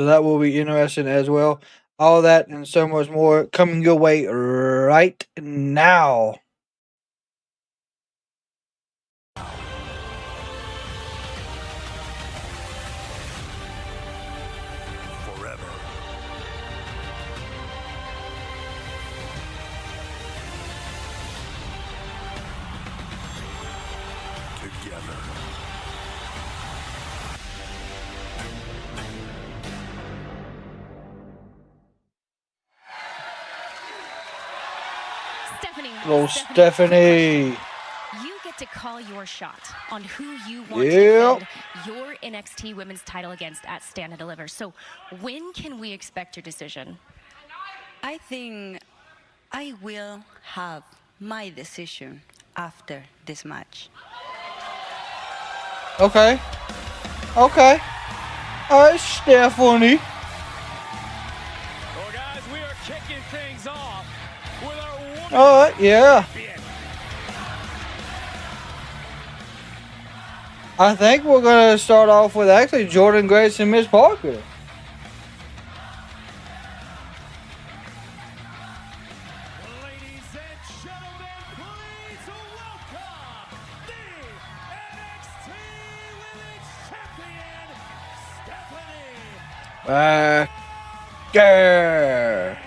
So that will be interesting as well. All that and so much more coming your way right now. Forever. Together. Little Stephanie. You get to call your shot on who you want to defend your NXT Women's title against at Stand and Deliver. So when can we expect your decision? I think I will have my decision after this match. Okay. Okay. All right, Stephanie. Well, guys, we are kicking things off with our woman. All right, yeah. I think we're going to start off with actually Jordynne Grace and Miss Parker. Ladies and gentlemen, please welcome the NXT Women's Champion, Stephanie. Parker.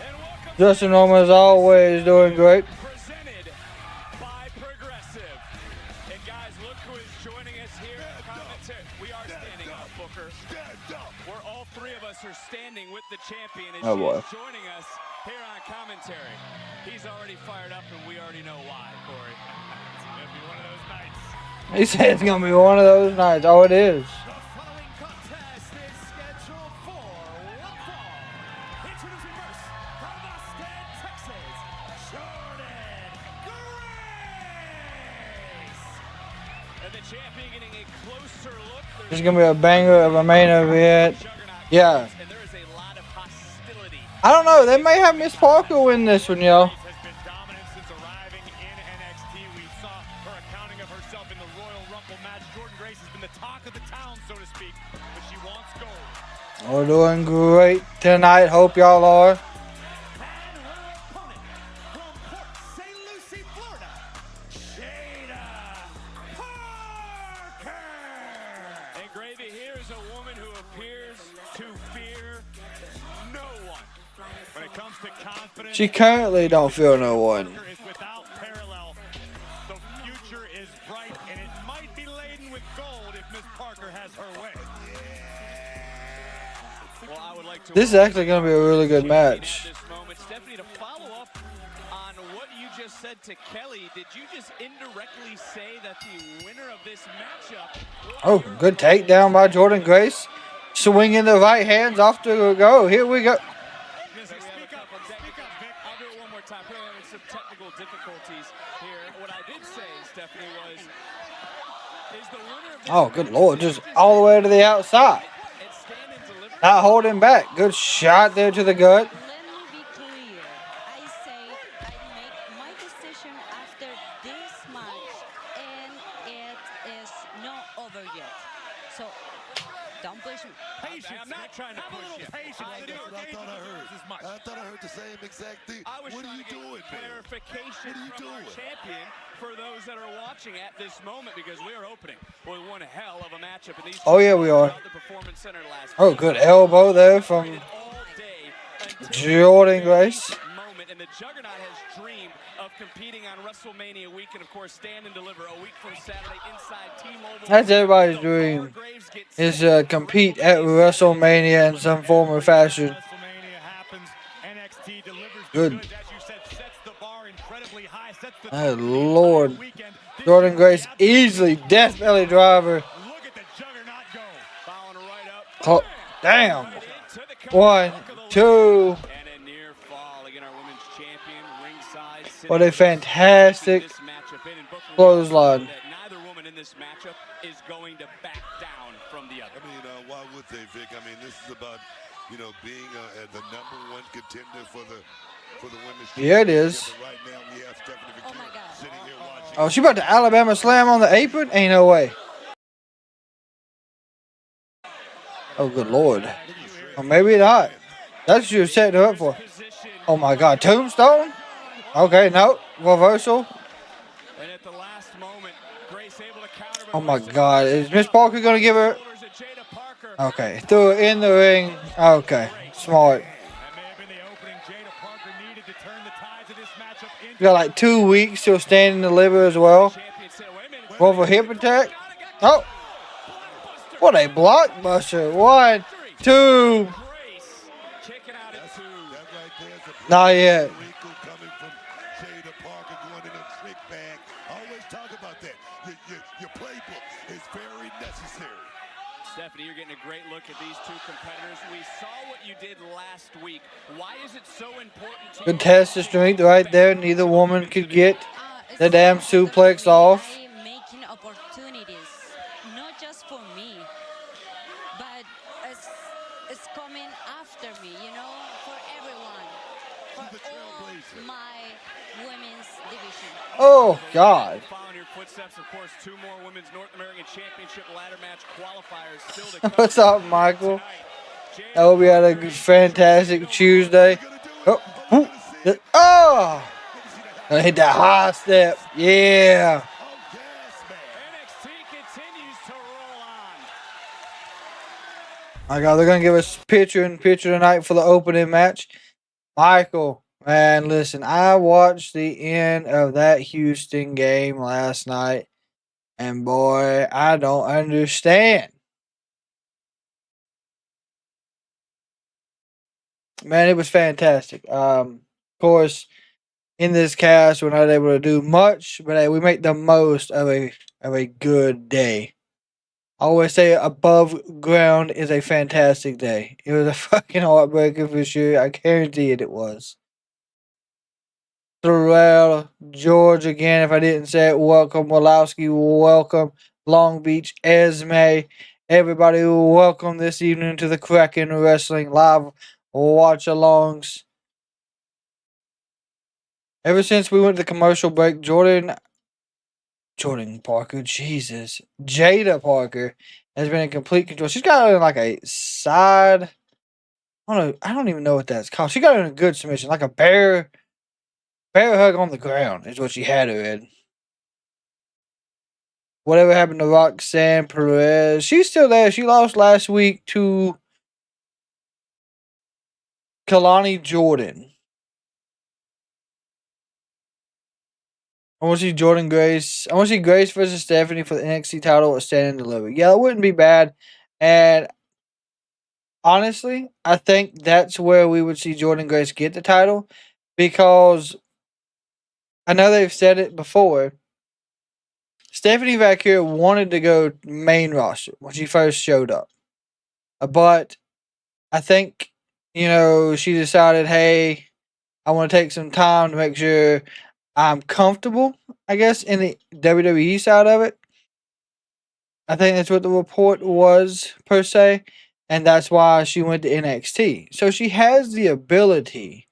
And welcome Justin Norman is always doing great. presented by Progressive. And guys, look who is joining us here in commentary. We are standing up, Booker. We're all three of us are standing with the champion as Oh, she boy. is joining us here on commentary. He's already fired up and we already know why, Corey. It's gonna be one of those nights. He said it's going to be one of those nights. Oh, it is. The following contest is scheduled for one fall. Introducing first from Austin, Texas, Jordynne Grace. And the champion getting a closer look. This is going to be a banger of a main event. Yeah. And there is a lot of hostility. I don't know. They may have Miss Parker win this one, y'all. Has been dominant since arriving in NXT. We saw her accounting of herself in the Royal Rumble match. Jordynne Grace has been the talk of the town, so to speak, but she wants gold. We're doing great tonight. Hope y'all are. And her opponent from Port St. Lucie, Florida, Jaida Parker. And Gravy, here is a woman who appears to fear no one. When it comes to confidence, She currently don't feel no one. Parker is without parallel. The future is bright, and it might be laden with gold if Miss Parker has her way. Well, I would like to This is actually going to be a really good match. at this moment, Stephanie, to follow up on what you just said to Kelly, did you just indirectly say that the winner of this matchup? Oh, good takedown by Jordynne Grace. Swinging the right hands off to go. Here we go. Speak up, Vic. I'll do it one more time. We're having some technical difficulties here. What I did say, Stephanie, was is the winner of this Oh, good Lord. Just all the way to the outside. and Stand and Deliver. Not holding back. Good shot there to the gut. Let me be clear. I say I make my decision after this match, and it is not over yet. So don't push me. Patience. I'm not trying to push you. Patience. I thought I heard. I thought I heard the same exact thing. I was What are trying you to get doing, man? clarification What are you from our doing? champion for those that are watching at this moment because we are opening with one hell of a matchup. And these Oh, yeah, we are. The Performance Center last Oh, week. good elbow there from All day until Jordynne Grace. moment, and the Juggernaut has dreamed of competing on WrestleMania week, and of course, Stand and Deliver a week from Saturday inside T-Mobile. That's everybody's dream. Graves gets Is compete at WrestleMania in some form or fashion. WrestleMania happens. NXT delivers Good. goods, as you said, sets the bar incredibly high, sets the Oh, tone for the Lord. entire weekend. This Jordynne is Grace the absolute easily death belly driver. Look at the Juggernaut go. Following right up. Oh, damn. Right into the cover. One, Look at the two. And a near fall again, our women's champion ringside. What a fantastic This matchup in, and Booker, we clothesline. know that neither woman in this matchup is going to back down from the other. I mean, why would they, Vic? I mean, this is about, being the #1 contender for the women's. Yeah, it is. championship. And right now, we have Stephanie Oh, my McMahon God. sitting here watching. Oh, she about to Alabama slam on the apron? Ain't no way. Oh, good lord. Or maybe not. That's what you're setting her up for. Oh my god. Tombstone? Okay, no. Reversal. And at the last moment, Grace able to counter. Oh my god. Is Miss Parker going to give her? Okay. Threw her in the ring. Okay. Smart. You got like 2 weeks till stand and deliver as well. Roll for hip attack. Oh. What a blockbuster. 1, 2. Not yet. Coming from Jaida Parker going in a trick bag. Always talk about that. Your playbook is very necessary. Stephanie, you're getting a great look at these two competitors. We saw what you did last week. Why is it so important to Good test of strength right there. Neither woman could get the damn suplex off. Making opportunities, not just for me, but it's coming after me, you know, for everyone, for all my women's division. Oh, God. Following your footsteps, of course, 2 more women's North American Championship ladder match qualifiers still to come. What's up, Michael? I hope you had a fantastic Tuesday. Oh, whoop. Oh! Gonna hit that high step. Yeah. NXT continues to roll on. My God, they're gonna give us picture in picture tonight for the opening match. Michael, man, listen, I watched the end of that Houston game last night, and boy, I don't understand. Man, it was fantastic. Of course, in this cast, we're not able to do much, but hey, we make the most of a good day. I always say above ground is a fantastic day. It was a fucking heartbreaker for sure. I guarantee it was. Thorell, George again, if I didn't say it, welcome. Walowski, welcome. Long Beach, Esme. Everybody, welcome this evening to the Kraken Wrestling Live watch-alongs. Ever since we went to the commercial break, Jordynne Parker, Jesus, Jaida Parker has been in complete control. She's got her in like a side. I don't even know what that's called. She got her in a good submission, like a bear hug on the ground is what she had her in. Whatever happened to Roxanne Perez? She's still there. She lost last week to Kalani Jordan. I want to see Jordynne Grace. I want to see Grace versus Stephanie for the NXT title at Stand and Deliver. Yeah, it wouldn't be bad. And honestly, I think that's where we would see Jordynne Grace get the title, because I know they've said it before. Stephanie back here wanted to go main roster when she first showed up. But I think, she decided, hey, I want to take some time to make sure I'm comfortable, I guess, in the WWE side of it. I think that's what the report was, per se. And that's why she went to NXT. So she has the ability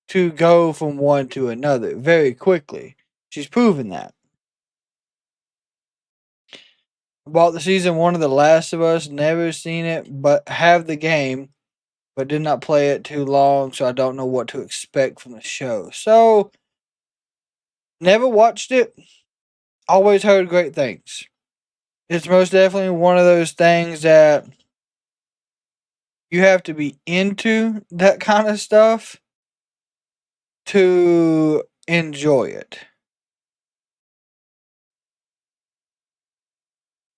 to go from one to another very quickly. She's proven that. Bought the season 1 of The Last of Us. Never seen it, but have the game. But did not play it too long, so I don't know what to expect from the show. So, never watched it. Always heard great things. It's most definitely one of those things that you have to be into that kind of stuff to enjoy it.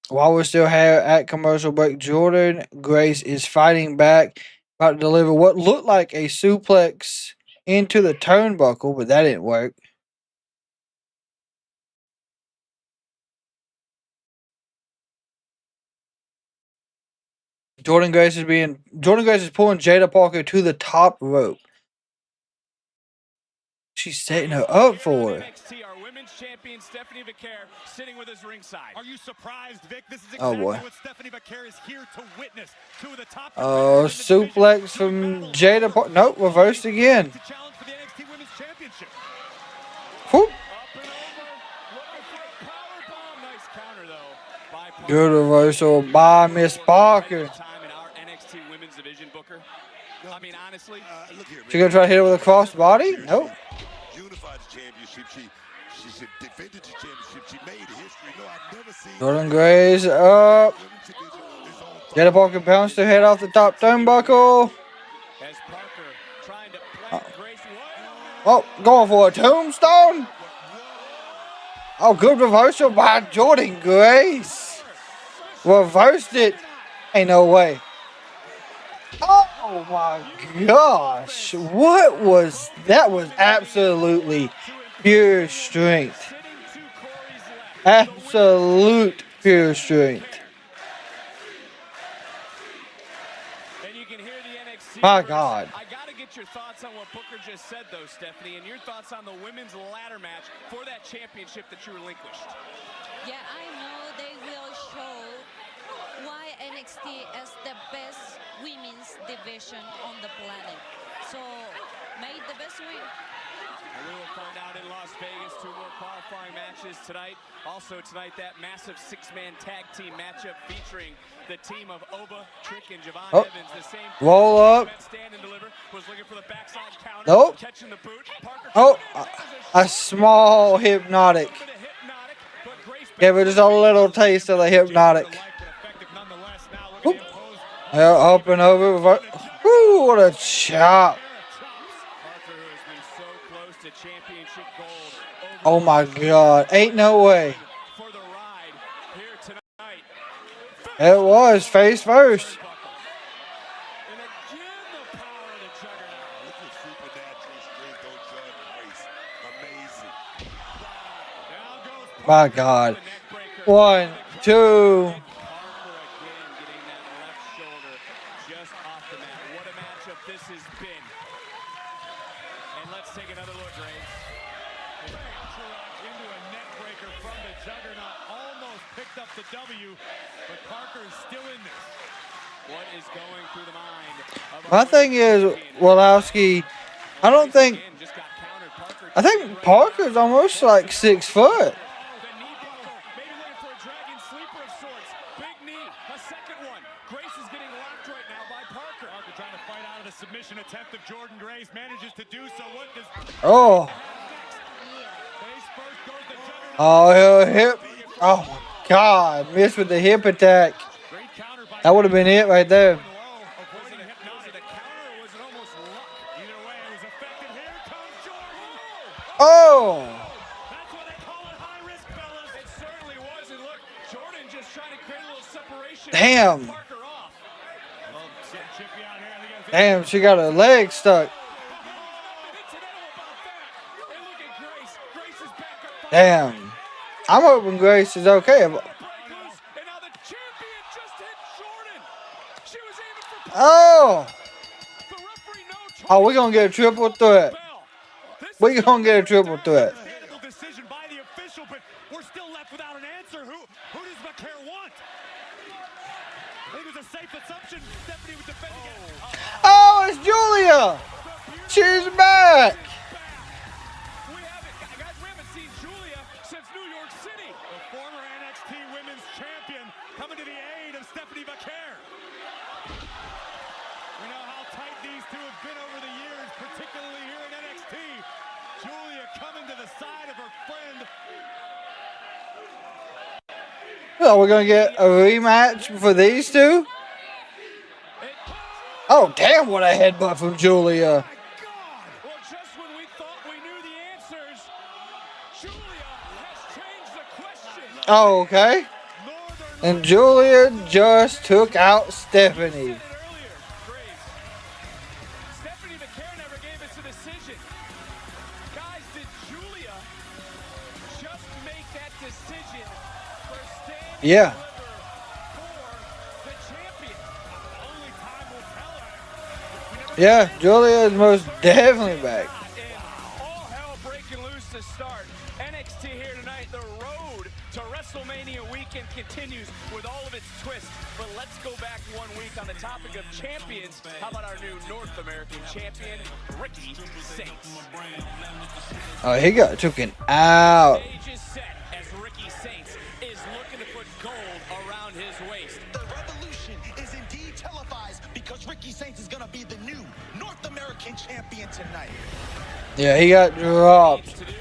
While we're still here at commercial break, Jordynne Grace is fighting back, about to deliver what looked like a suplex into the turnbuckle, but that didn't work. Jordynne Grace is pulling Jaida Parker to the top rope. She's setting her up for it. Our women's champion Stephanie Vaquer sitting with us ringside. Are you surprised, Vic? This is Oh exactly boy. what Stephanie Vaquer is here to witness. Two of the top Oh, suplex from Jaida Parker. Nope, reversed again. to challenge for the NXT Women's Championship. Whoop. Up and over. Looking for a powerbomb. Nice counter though by Parker. Good reversal by Miss Parker. Time in our division, Booker. I mean, honestly. Look here, She gonna try to hit her with a cross body? Nope. Unified the championship. She defended the championship. She made history. No, I've never seen. Jordynne Grace up. Jaida Parker bounced her head off the top turnbuckle. As Parker trying to plant Grace. Oh, going for a tombstone. Oh, good reversal by Jordynne Grace. Reversed it. Ain't no way. Oh my gosh. What was that? Was absolutely pure strength. Absolute pure strength. And you can hear the NXT. My God. I got to get your thoughts on what Booker just said, though, Stephanie, and your thoughts on the women's ladder match for that championship that you relinquished. Yeah, I know they will show why NXT is the best women's division on the planet. So, may the best win. And we will find out in Las Vegas. 2 more qualifying matches tonight. Also tonight, that massive 6-man tag team matchup featuring the team of Oba, Trick, and Javon Evans. The same roll up. Stand and deliver. Was looking for the backside counter. Nope. Catching the boot. Parker Oh, a small hypnotic. Gave her just a little taste of the hypnotic. Oop. Yeah, up and over. Woo, what a chop. Oh my God. Ain't no way. It was face first. My God. 1, 2. What a matchup this has been. And let's take another look, Grace. Into a neck breaker from the Juggernaut. Almost picked up the W, but Parker is still in this. What is going through the mind of My thing is, Woloski, I think Parker's almost like 6 foot. Submission attempt of Jordynne Grace manages to do so. What does Oh. Oh, hip. Oh my God. Missed with the hip attack. That would have been it right there. Oh. That's what they call it, high risk, fellas. It certainly was. And look, Jordynne just trying to create a little separation. Damn. Parker off. Damn, she got her leg stuck. Damn. I'm hoping Grace is okay. Oh. Oh, we're going to get a triple threat. We're going to get a triple threat. Decision by the official, but we're still left without an answer. Who does McCare want? I think it was a safe assumption. Stephanie would defend again. Oh, it's Julia. She's back. We haven't seen Julia since New York City. The former NXT Women's Champion coming to the aid of Stephanie McCare. We know how tight these two have been over the years, particularly here in NXT. Julia coming to the side of her friend. Well, we're going to get a rematch for these two. Oh, damn, what a headbutt from Julia. Well, just when we thought we knew the answers, Julia has changed the question. Oh, okay. And Julia just took out Stephanie. Stephanie McCare never gave us a decision. Guys, did Julia just make that decision for standing Yeah. for the champion? Only time will tell her. Yeah, Julia is most definitely back. And all hell breaking loose to start. NXT here tonight. The road to WrestleMania weekend continues with all of its twists. But let's go back 1 week on the topic of champions. How about our new North American champion, Ricky Saints? Oh, he got taken out. Stage is set as Ricky Saints is looking to put gold around his waist. The revolution is indeed televised because Ricky Saints is gonna be the new North American champion tonight. Yeah, he got dropped. To do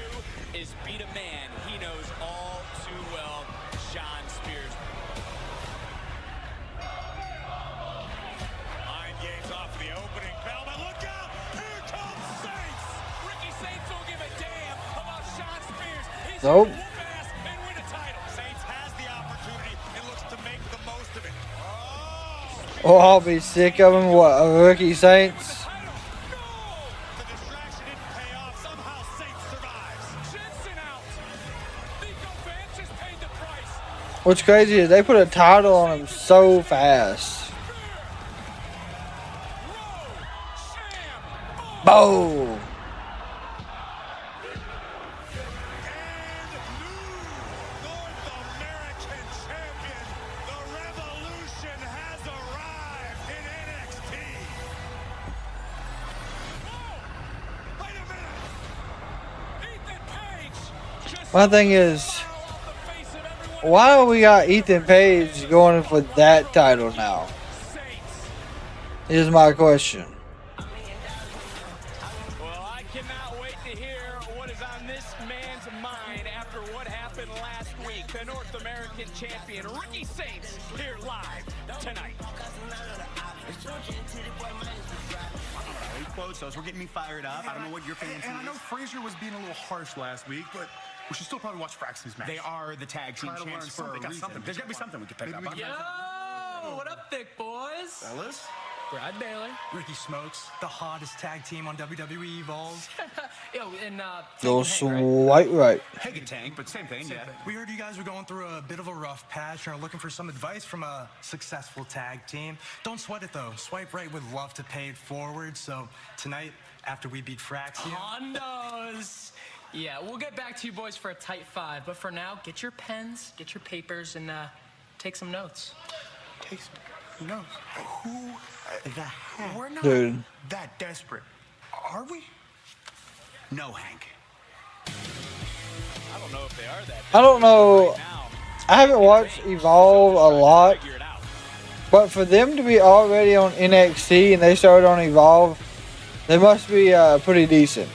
is beat a man he knows all too well, Shawn Spears. Mind games off the opening bell, but look out! Here comes Saints! Ricky Saints don't give a damn about Shawn Spears. He's Nope. gonna whoop ass and win a title. Saints has the opportunity and looks to make the most of it. Oh, I'll be sick of him. What, a rookie Saints? The distraction didn't pay off. Somehow Saints survives. Jensen out. Nico fans just paid the price. What's crazy is they put a title on him so fast. Boom. North American champion, the revolution has arrived in NXT. Whoa! Wait a minute! Ethan Page just My thing is, off the face of everyone. why do we got Ethan Page going for that title now? Saints. Is my question. Well, I cannot wait to hear what is on this man's mind after what happened last week. The North American champion, Ricky Saints, here live tonight. Quotes, those were getting me fired up. I don't know what your fancy And I know is. Frazier was being a little harsh last week, but we should still probably watch Fraxton's match. They are the tag team Try to learn champs for something. a Got reason. something. There's got to be something we can pick Maybe up we on. can- Yo, what up, thick boys? Fellas, Brad Bailey. Ricky Smokes, the hottest tag team on WWE Evolve. Yo, and Those Tank and Hank, white right. Peg and Tank, but same thing, yeah. We heard you guys were going through a bit of a rough patch and are looking for some advice from a successful tag team. Don't sweat it though. Swipe Right would love to pay it forward. So tonight, after we beat Frax, Hondos. Yeah, we'll get back to you boys for a tight five, but for now, get your pens, get your papers, and take some notes. take some notes. Who the heck? We're not Dude. that desperate, are we? No, Hank. I don't know if they are that. I don't know. Right now, I haven't watched Evolve a lot, figure it out. but for them to be already on NXT and they started on Evolve, they must be pretty decent.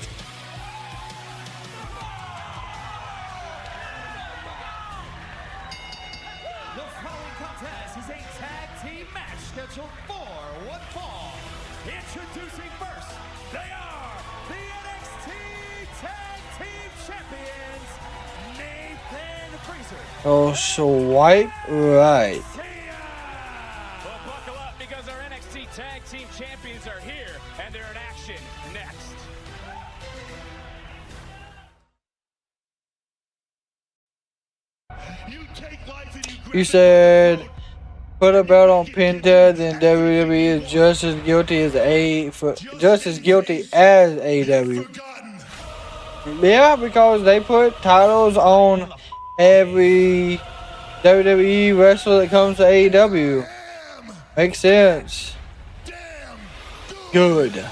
The following contest is a tag team match scheduled for one fall. Introducing first, they are the NXT Tag Team Champions, Nathan Frazier. Oh, swipe right. Well, buckle up because our NXT Tag Team Champions are here, and they're in action next. You take life and you You said put a belt on Penta, then WWE is just as guilty as AEW. forgotten. Yeah, because they put titles on every WWE wrestler that comes to AEW. Damn, Makes sense. damn, Good. Now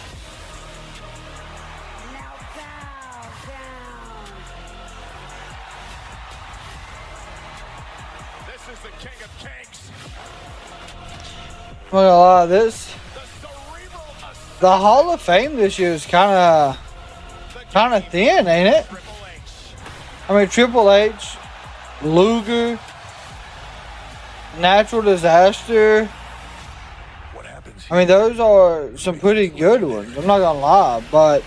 bow down. This is the King of Kings. I'm not gonna lie, this The cerebral assault. the Hall of Fame this year is kind of thin, ain't it? Triple H. I mean, Triple H, Luger, Natural Disaster. What happens? I mean, those are some pretty good ones. I'm not gonna lie, but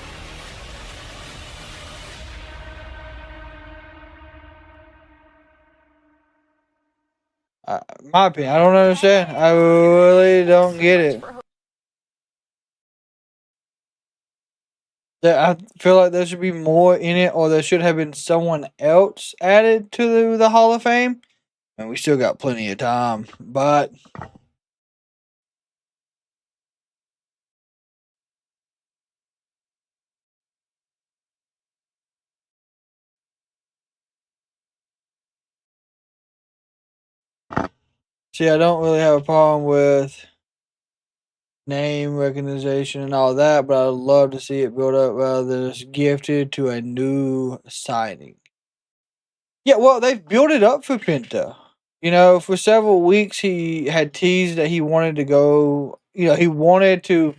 my opinion, I don't understand. I really don't get it. I feel like there should be more in it, or there should have been someone else added to the Hall of Fame. And we still got plenty of time, but see, I don't really have a problem with name recognition and all that, but I'd love to see it build up rather than just gifted to a new signing. Yeah, well, they've built it up for Penta. You know, for several weeks he had teased that he wanted to go he wanted to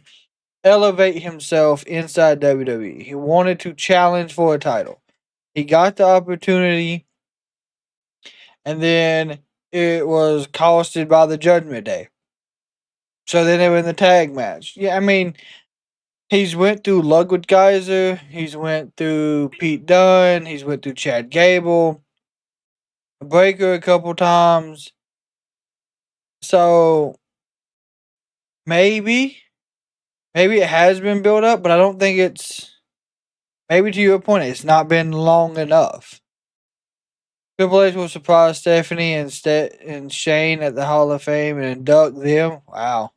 elevate himself inside WWE. He wanted to challenge for a title. He got the opportunity, and then it was costed by the Judgment Day. So then they were in the tag match. Yeah, I mean, he's went through Ludwig Geyser. He's went through Pete Dunne. He's went through Chad Gable. Breaker a couple times. So maybe it has been built up, but I don't think it's, maybe to your point, it's not been long enough. Triple H will surprise Stephanie and Shane at the Hall of Fame and induct them. Wow.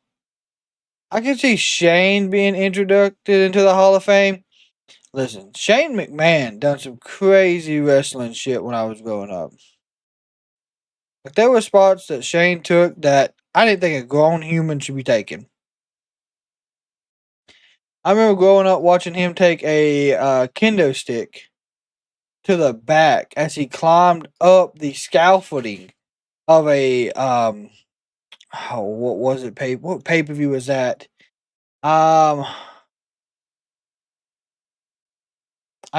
I can see Shane being introduced into the Hall of Fame. Listen, Shane McMahon done some crazy wrestling shit when I was growing up. Like, there were spots that Shane took that I didn't think a grown human should be taking. I remember growing up watching him take a kendo stick to the back as he climbed up the scaffolding of a what was it? What pay-per-view was that? I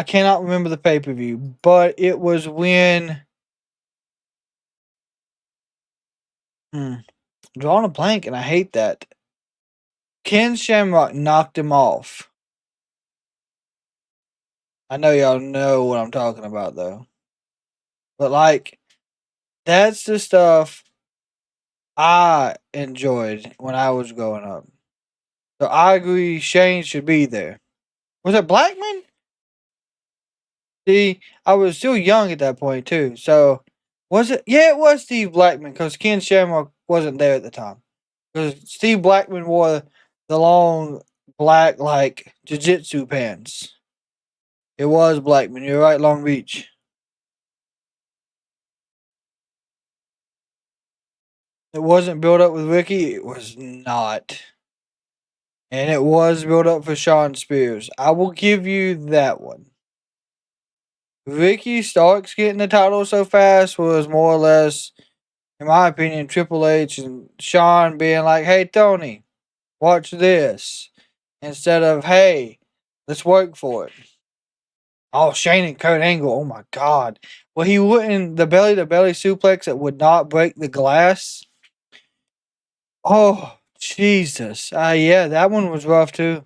cannot remember the pay-per-view, but it was when drawing a blank, and I hate that. Ken Shamrock knocked him off. I know y'all know what I'm talking about, though. But, like, that's the stuff I enjoyed when I was growing up. So I agree Shane should be there. Was it Blackman? See, I was still young at that point, too. So, was it? Yeah, it was Steve Blackman, because Ken Shamrock wasn't there at the time. Because Steve Blackman wore the long black, like, jiu-jitsu pants. It was Blackman. You're right, Long Beach. It wasn't built up with Ricky. It was not. And it was built up for Shawn Spears. I will give you that one. Ricky Starks getting the title so fast was more or less, in my opinion, Triple H and Shawn being like, hey, Tony, watch this. Instead of, hey, let's work for it. Oh, Shane and Kurt Angle. Oh, my God. Well, he wouldn't, the belly-to-belly suplex that would not break the glass. Oh, Jesus. Yeah, that one was rough, too.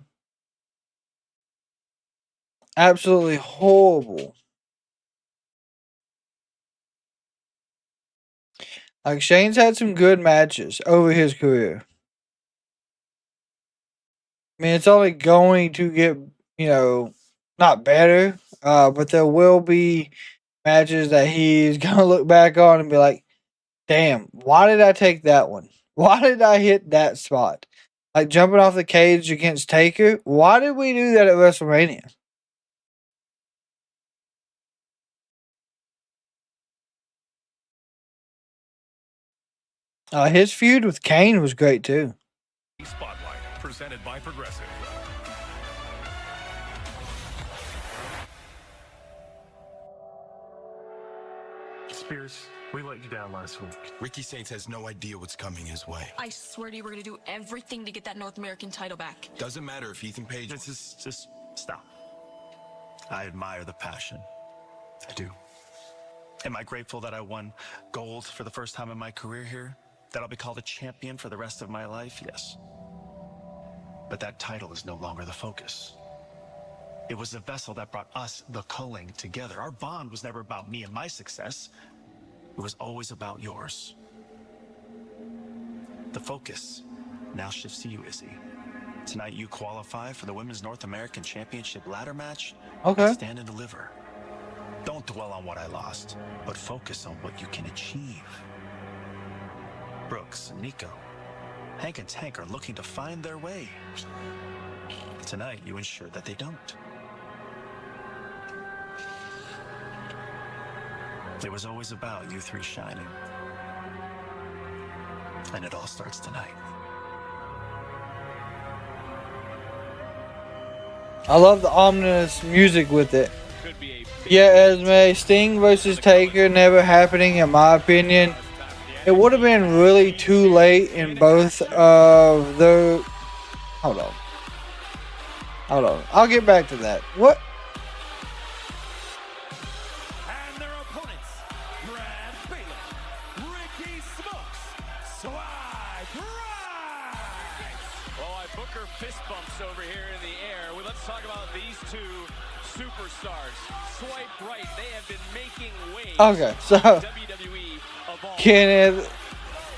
Absolutely horrible. Like, Shane's had some good matches over his career. I mean, it's only going to get, not better, but there will be matches that he's going to look back on and be like, damn, why did I take that one? Why did I hit that spot? Like jumping off the cage against Taker. Why did we do that at WrestleMania? His feud with Kane was great too. Spotlight presented by Progressive. Spears, we let you down last week. Ricky Saints has no idea what's coming his way. I swear to you, we're gonna do everything to get that North American title back. Doesn't matter if Ethan Page... Just stop. I admire the passion. I do. Am I grateful that I won gold for the first time in my career here? That I'll be called a champion for the rest of my life? Yes. But that title is no longer the focus. It was the vessel that brought us, the culling, together. Our bond was never about me and my success. It was always about yours. The focus now shifts to you, Izzy. Tonight you qualify for the Women's North American Championship ladder match. Okay. Stand and deliver. Don't dwell on what I lost, but focus on what you can achieve. Brooks and Nico, Hank and Tank are looking to find their way. Tonight you ensure that they don't. It was always about you three shining. And it all starts tonight. I love the ominous music with it. Yeah, Esme, Sting versus Taker never happening in my opinion. it would have been really too late in both of the. Hold on. Hold on. I'll get back to that. What? And their opponents, Brad Baylor, Ricky Smokes, Swipe Right. Well, I Booker fist bumps over here in the air. Well, let's talk about these two superstars. Swipe Right. They have been making waves. Okay, so WWE of all. Kenneth,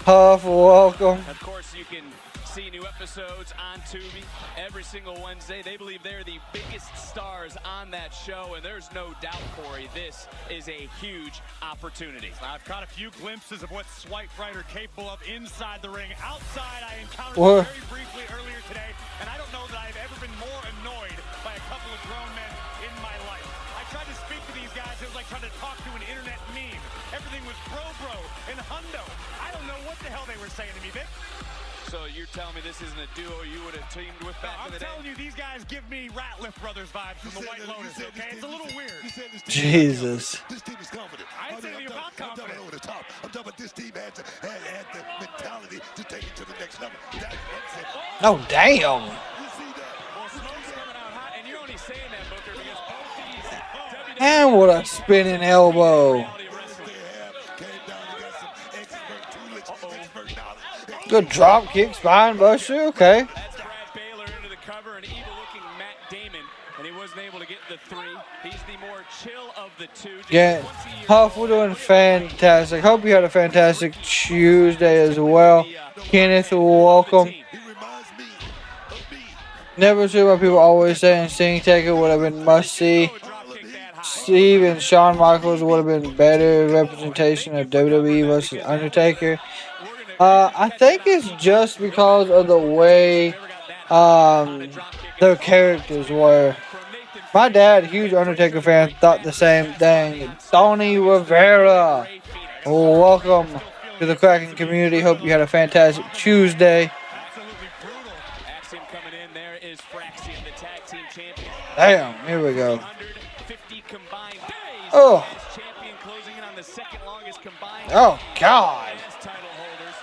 Huff, welcome. Of course, you can see new episodes on Tubi every single Wednesday. They believe they're the biggest stars on that show, and there's no doubt, Corey, this is a huge opportunity. I've caught a few glimpses of what Swipe Right are capable of inside the ring. Outside, I encountered What? them very briefly earlier today, and I don't know that I've ever been more annoyed by a couple of grown men in my life. I tried to speak to these guys. It was like trying to talk to an internet meme. Everything was bro and hundo. I don't know what the hell they were saying to me, Vic. So you're telling me this isn't a duo you would have teamed with back in the day? I'm telling you, these guys give me Ratliff Brothers vibes from the White Lotus, okay? It's a little weird. Jesus. This team is confident. I ain't saying anything about I'm confident. talking over the top. I'm talking about this team had the mentality to take it to the next level. That's it. Oh, damn. You see that? Well, Smoke's coming out hot, and you're only saying that, Booker, because both these And what a spinning elbow. Good drop kick, spine buster. Okay. That's Brad Baylor into the cover, an evil-looking Matt Damon, and he wasn't able to get the three. He's the more chill of the two. Just Yeah, once a year- Huff, we're doing fantastic. Hope you had a fantastic Tuesday as well. Kenneth, welcome. He reminds me of me. Never see why people always saying Sting Taker would have been must see. Steve and Shawn Michaels would have been better representation of WWE versus Undertaker. I think it's just because of the way their characters were. My dad, huge Undertaker fan, thought the same thing. Tony Rivera, welcome to the Kraken community. Hope you had a fantastic Tuesday. Axiom coming in. There is Fraxium, the tag team champion. Damn, here we go. 150 combined days. Oh. As champion closing in on the second longest combined. Oh, God. As title holders.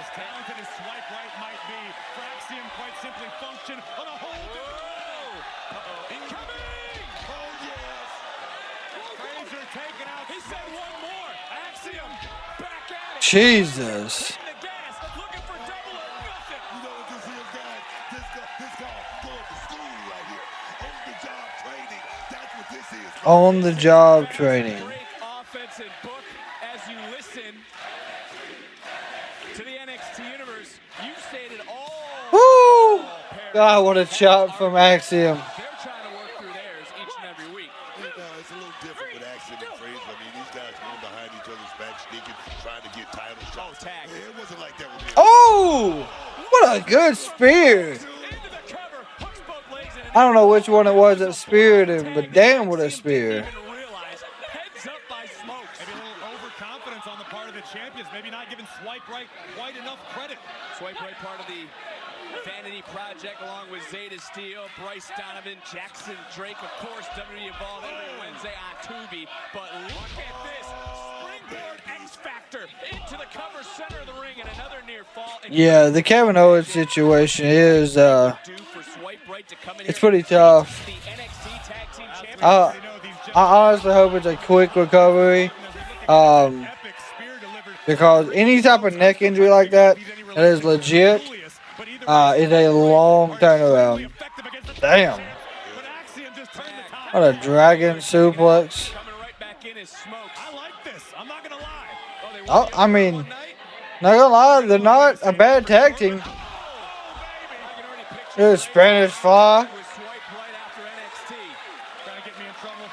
As talented as Swipe Right might be, Fraxium quite simply function on a whole incoming! Oh, yes. Fraser taken out. He said one more. Axiom back at it. Jesus. The gas, looking for double or nothing. You know what this is, guys? This call going to school right here. On-the-job training. That's what this is. On the job training. Great offense and book as you listen to the NXT universe. You stated all. Woo! God, what a chop from Axiom. They're trying to work through theirs each and every week. You know, it's a little different with Axiom and Fraser. I mean, these guys going behind each other's back, sneaking, trying to get title shots. tag. It wasn't like that with me. Oh! What a good spear. Into the cover, hooks both legs in, and I don't know which one it was that speared him, but damn, what a spear. didn't even realize. Heads up by Smokes. Maybe a little overconfidence on the part of the champions. Maybe not giving Swipe Right quite enough credit. Swipe Right, part of the Vanity Project, along with Zeta Steele, Bryce Donovan, Jackson Drake, of course, WWE Evolve every Wednesday on Tubi. But look at this springboard X Factor into the cover center of the ring, and another near fall. And Yeah, the Kevin Owens situation is due for Swipe Right to come in it's here pretty tough. the NXT Tag Team Championship. I honestly hope it's a quick recovery. Because any type of neck injury like that is legit, is a long turnaround. Damn. What a dragon suplex. Coming right back in is Smokes. I like this. I'm not going to lie. Oh, I mean, not gonna lie, they're not a bad tag team. There's Spanish Fly. With Swipe Right after NXT. Trying to get me in trouble.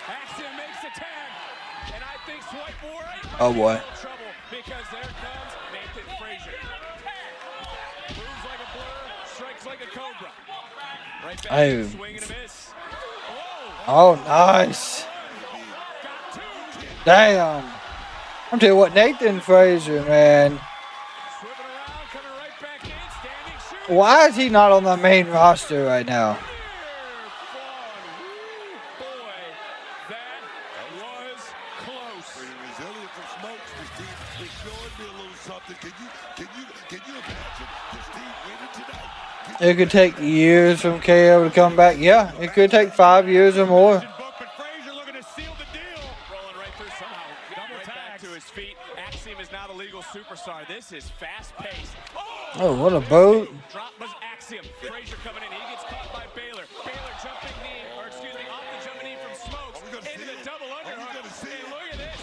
Axiom makes the tag, and I think Swipe Right Oh, boy. in trouble because there comes Nathan Frazier. Moves like a blur, strikes like a cobra. Right back Hey. to swing and a miss. Whoa! Oh, nice. Damn. I'm telling you what, Nathan Frazier, man. Swimming around, coming right back in, standing shoot. Why is he not on the main roster right now? Boy, that was close. Pretty resilient for Smokes. This team is Can you imagine this team winning tonight? It could take years from KO to come back. Yeah, it could take 5 years or more. But Frazier looking to seal the deal. Rolling right through somehow. Double right back to his feet. Axiom is now the legal superstar. This is fast-paced. Oh, what a boat. Drop was Axiom. Frazier coming in. He gets caught by Baylor. Baylor jumping knee, or excuse me, off the jumping knee from Smokes. Into the double underhook. And look at this.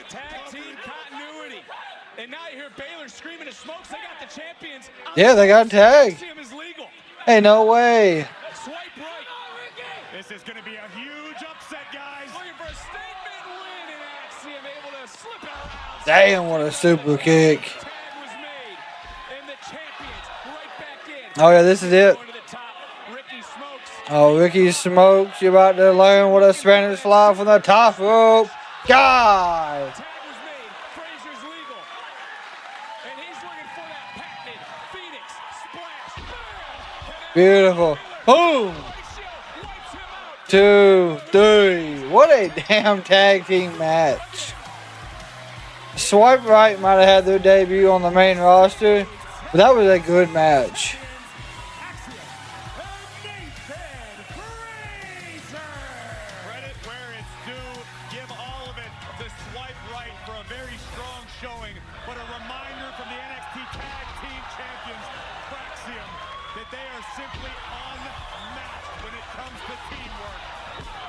Tag team continuity. And now you hear Baylor screaming to Smokes. They got the champions. Yeah, they got tagged. Axiom is legal. Hey, no way. Swipe right. This is going to be a huge upset, guys. Looking for a statement win, and Axiom able to slip it around. Damn, what a super kick. Tag was made, and the champions right back in. Oh, yeah, this is it. Going to the top, Ricky Smokes. Oh, Ricky Smokes, you're about to learn what a Spanish fly from the top rope. God. Tag was made. Frazier's legal. And he's looking for that patented Phoenix splash. Bam! Beautiful. Boom. Horatio wipes him out. 2, 3. What a damn tag team match. Swipe Right might have had their debut on the main roster, but that was a good match. Credit where it's due. Give all of it to Swipe Right for a very strong showing. But a reminder from the NXT Tag Team Champions, Axiom, that they are simply unmatched when it comes to teamwork.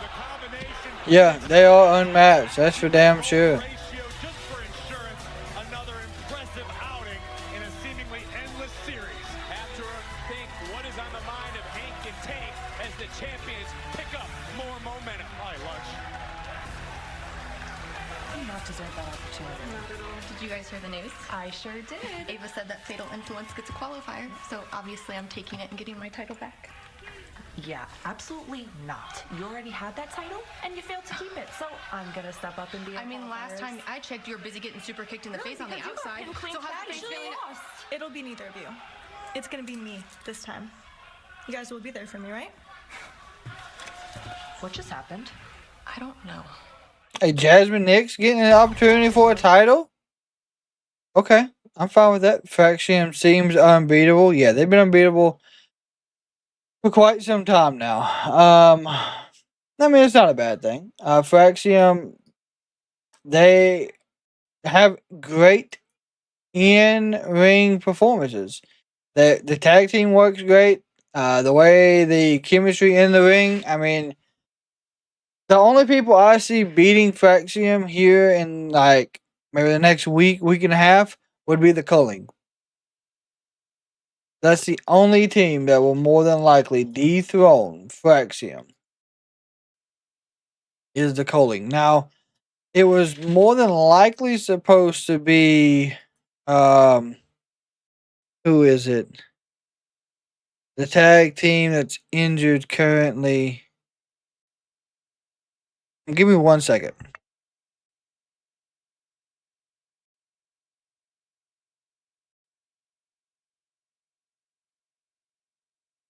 The combination. Yeah, they are unmatched. That's for damn sure. Ratio just for insurance. Another impressive outing in a seemingly endless series. Have to think what is on the mind of Hank and Tank as the champions pick up more momentum. Hi, lunch. Do not deserve that opportunity. Not at all. Did you guys hear the news? I sure did. Ava said that Fatal Influence gets a qualifier, so obviously I'm taking it and getting my title back. Yeah, absolutely not. You already had that title, and you failed to keep it. So I'm gonna step up and be. I mean, last time I checked, you were busy getting super kicked in the face on the outside. So how's the face feeling? It'll be neither of you. It's gonna be me this time. You guys will be there for me, right? What just happened? I don't know. Hey, Jasmine Nix getting an opportunity for a title? Okay, I'm fine with that. Fraxium seems unbeatable. Yeah, they've been unbeatable for quite some time now. I mean, it's not a bad thing. Fraxium, they have great in-ring performances. The tag team works great. The way the chemistry in the ring, I mean, the only people I see beating Fraxium here in like maybe the next week and a half would be the Culling. That's the only team that will more than likely dethrone Fraxium. Is the Culling. Now, it was more than likely supposed to be who is it? The tag team that's injured currently. Give me 1 second.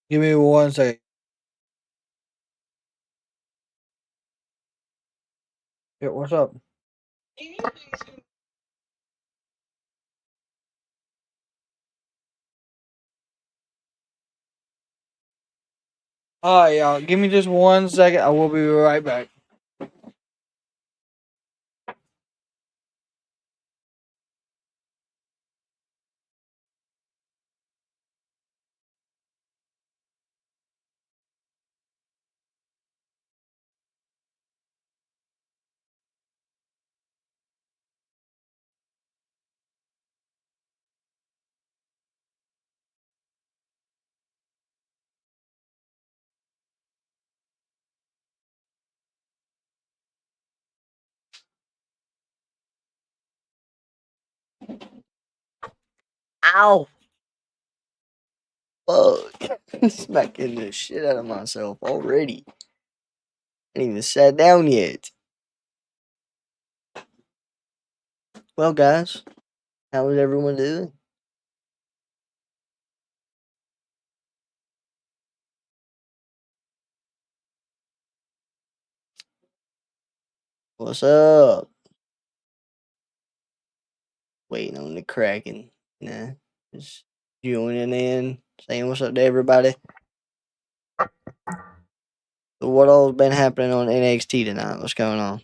Give me 1 second. Yeah, what's up? Alright, y'all. Give me just 1 second. I will be right back. Ow! Fuck. Smacking the shit out of myself already. I ain't even sat down yet. Well, guys, how is everyone doing? What's up? Waiting on the Kraken. Nah, just joining in, saying what's up to everybody. So what all's been happening on NXT tonight? What's going on?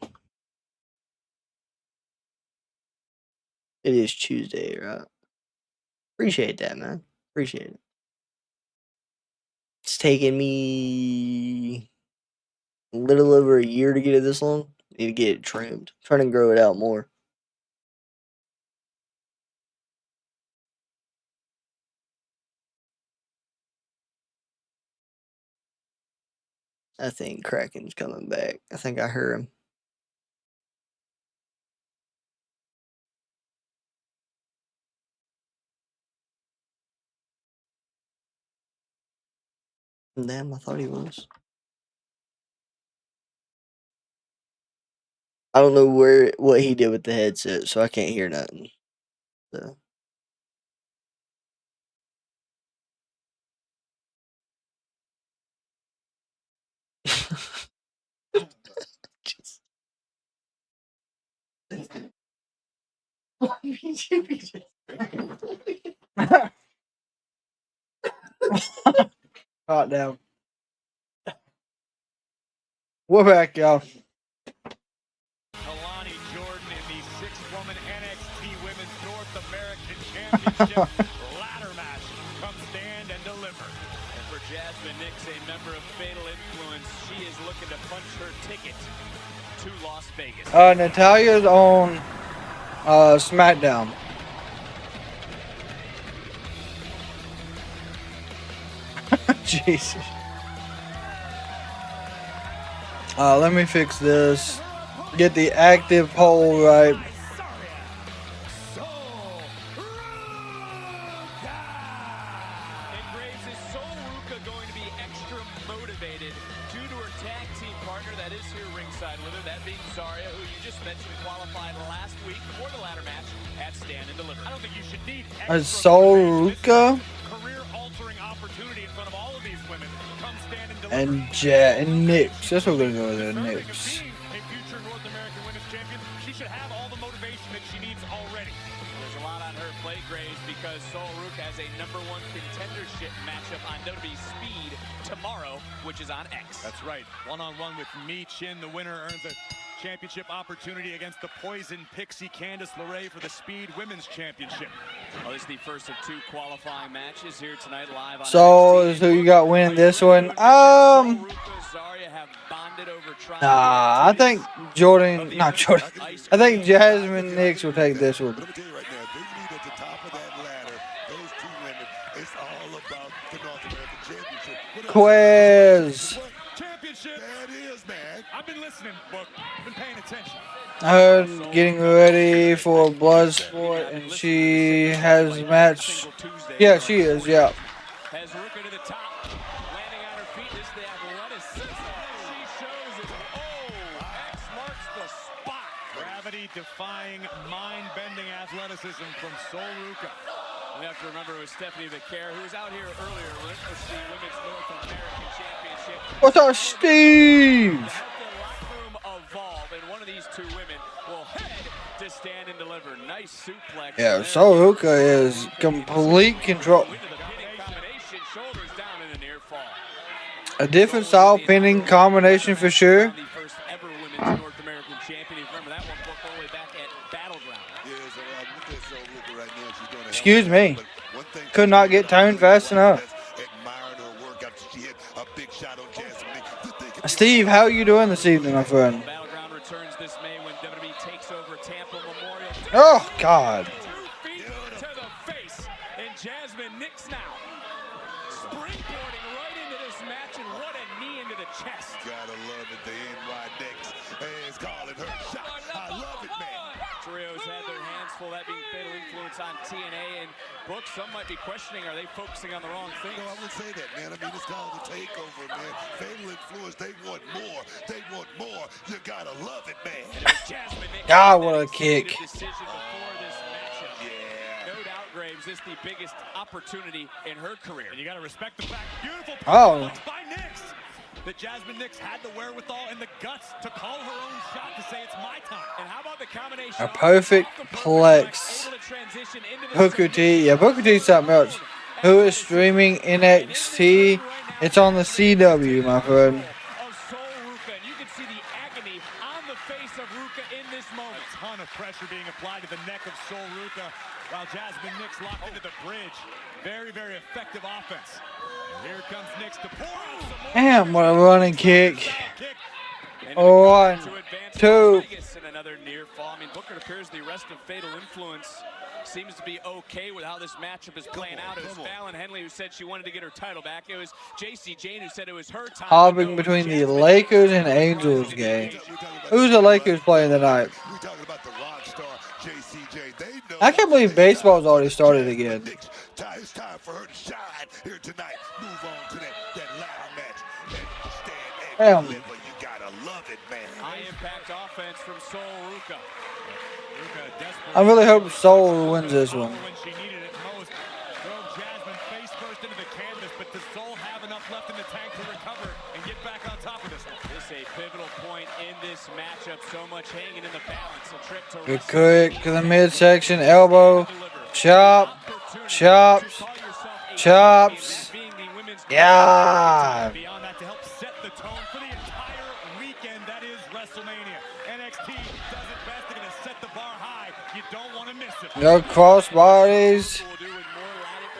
It is Tuesday, right? Appreciate that, man. Appreciate it. It's taken me a little over a year to get it this long. Need to get it trimmed. I'm trying to grow it out more. I think Kraken's coming back. I think I heard him. Damn, I thought he was. I don't know what he did with the headset, so I can't hear nothing. So. Hot down. We're back, y'all. Alani Jordynne in the 6-woman NXT Women's North American Championship ladder match. Come stand and deliver. And for Jasmine Nix, a member of Fatal Influence, she is looking to punch her ticket to Las Vegas. Natalia's on SmackDown. Jesus. Let me fix this. Get the active poll right. In Graves, is Sol Ruca going to be extra motivated due to her tag team partner that is here ringside with her, that being Zarya, who you just mentioned qualified last week for the ladder match at Stand and Deliver. I don't think you should need Sol Ruca career-altering opportunity in front of all of these women. Come Stand and Deliver. and Nix. That's what we're gonna go with there, Nix. A future North American Women's Champion, she should have all the motivation that she needs already. There's a lot on her plate, Graves, because Sol Ruca has a #1 contendership matchup on WWE Speed tomorrow, which is on X. That's right. One-on-one with Mi Chin. The winner earns a championship opportunity against the Poison Pixie Candice LeRae for the Speed Women's Championship. Well, this is the first of 2 qualifying matches here tonight live on So who you got winning this one? Nah, I think Jordynne. Not Jordynne. I think Jasmine Nix will take this one. Let me tell you right now, they meet at the top of that ladder. Those 2 women, it's all about the North American Championship. Quiz. Championship. That is, man. I've been listening, but been paying attention. I heard getting ready for Bloodsport, and she has a match. Yeah, she is. Yeah. Has Ruca to the top, landing on her feet. This is the athleticism. She shows it. Oh, X marks the spot. Gravity-defying, mind-bending athleticism from Sol Ruca. We have to remember it was Stephanie Becerra, who was out here earlier with the Women's North American Championship. What's up, Steve? Evolve, and one of these 2 women will head to Stand and Deliver. Nice suplex. Yeah, Sol Ruca is complete control. Shoulders down in a near fall. A different style pinning combination for sure. The first ever Women's North American Champion. Remember that one booked all the way back at Battleground. Excuse me. Could not get turned fast enough. Steve, how are you doing this evening, my friend? Battleground returns this May when WWE takes over Tampa Memorial. Oh, God. 2 feet to the face, and Jasmine Nix now springboarding right into this match, and what a knee into the chest. Gotta love it. The NY Nix is calling her shot. I love it, man. Trios had their hands full, that being Fatal Influence on TNA, and Book, some might be questioning, are they focusing on the wrong thing? No, I wouldn't say that, man. I mean, it's called the takeover, man. Fatal Influence, they want more. They want more. You gotta love it, man. And it was Jasmine Nix. God, what a kick. Decision before this matchup. Yeah. No doubt, Graves, this is the biggest opportunity in her career. And you gotta respect the fact, beautiful by Nix. that Jasmine Nix had the wherewithal and the guts to call her own shot to say it's my time. And how about the combination? A perfect plex. Booker T. Yeah, Booker T something else. Who is streaming NXT? It's on the CW, my friend. You can see the agony on the face of Ruka in this moment. A ton of pressure being applied to the neck of Sol Ruka while Jasmine Nix locked into the bridge. Very, very effective offense. And here comes Nix to pour out some more. Damn, what a running kick. 1, 2. And another near fall. I mean, Booker appears the rest of Fatal Influence seems to be okay with how this matchup is playing out. It was Fallon Henley who said she wanted to get her title back. It was JC Jane who said it was her time. Hopping between the Lakers and Angels game. Who's the Lakers playing tonight? We're talking about the rock star, JCJ. They know I can't believe baseball's already started again. It's time for her to shine here tonight. Move on to that ladder match. Damn. You gotta love it, man. High impact offense from Sol Ruka. I really hope Soul wins this one. When she needed it most, drove Jasmine face first into the canvas, but does Sol have enough left in the tank to recover and get back on top of this one? This is a pivotal point in this matchup. So much hanging in the balance. A trip to Good quick to the midsection, elbow, chop, chops, chops. Yeah. Beyond that, to help set the tone for the entire weekend, that is WrestleMania. NXT does it best. They're going to set the bar high. You don't want to miss it. No cross bodies.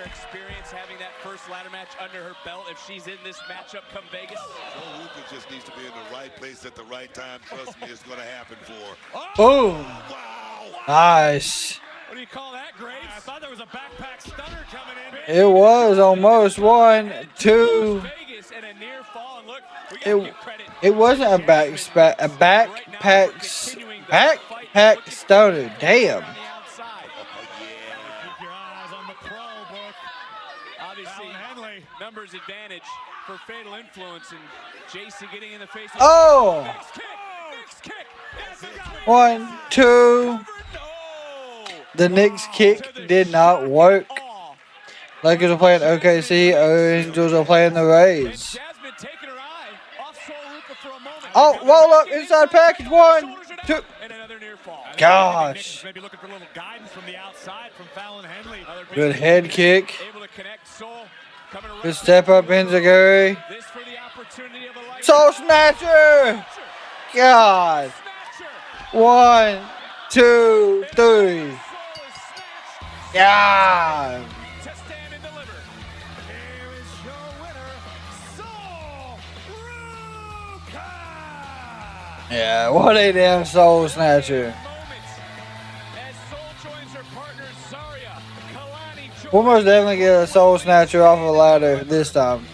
Experience having that first ladder match under her belt if she's in this matchup come Vegas. Sol Ruka just needs to be in the right place at the right time. Trust me, it's going to happen for her. Boom. Wow. Nice. What do you call that, Grace? I thought there was a backpack stunner coming in. It was almost 1, 2. Vegas and a near fall, and look, we gotta give credit. It wasn't a backpack stunner. Damn. Keep your eyes on the pro book. Obviously, numbers advantage for Fatal Influence, and JC getting in the face. Oh. Next kick. 1, 2. The Knicks kick did not work. Lakers are playing OKC. Angels are playing the Rays. Oh, roll up inside package. 1, 2. Gosh. Maybe looking for a little guidance from the outside from Fallon Henley. Good head kick. Good step up Enziguri. Soul Snatcher. God. 1, 2, 3. Yeah. To stand and deliver. Here is your winner, Sol Ruka. Yeah, what a damn Soul Snatcher. We'll most definitely get a Soul Snatcher off of a ladder this time.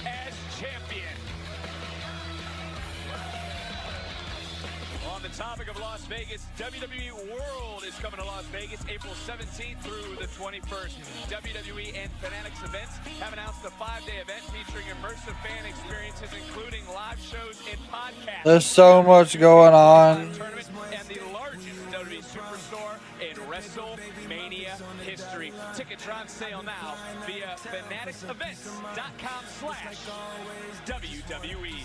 On the topic of Las Vegas, WWE World is coming to Las Vegas April 17th through the 21st. WWE and Fanatics events have announced a 5-day event featuring immersive fan experiences, including live shows and podcasts. There's so much going on. Tournament and the largest WWE Superstore in WrestleMania history. Tickets are on sale now via fanaticsevents.com/WWE.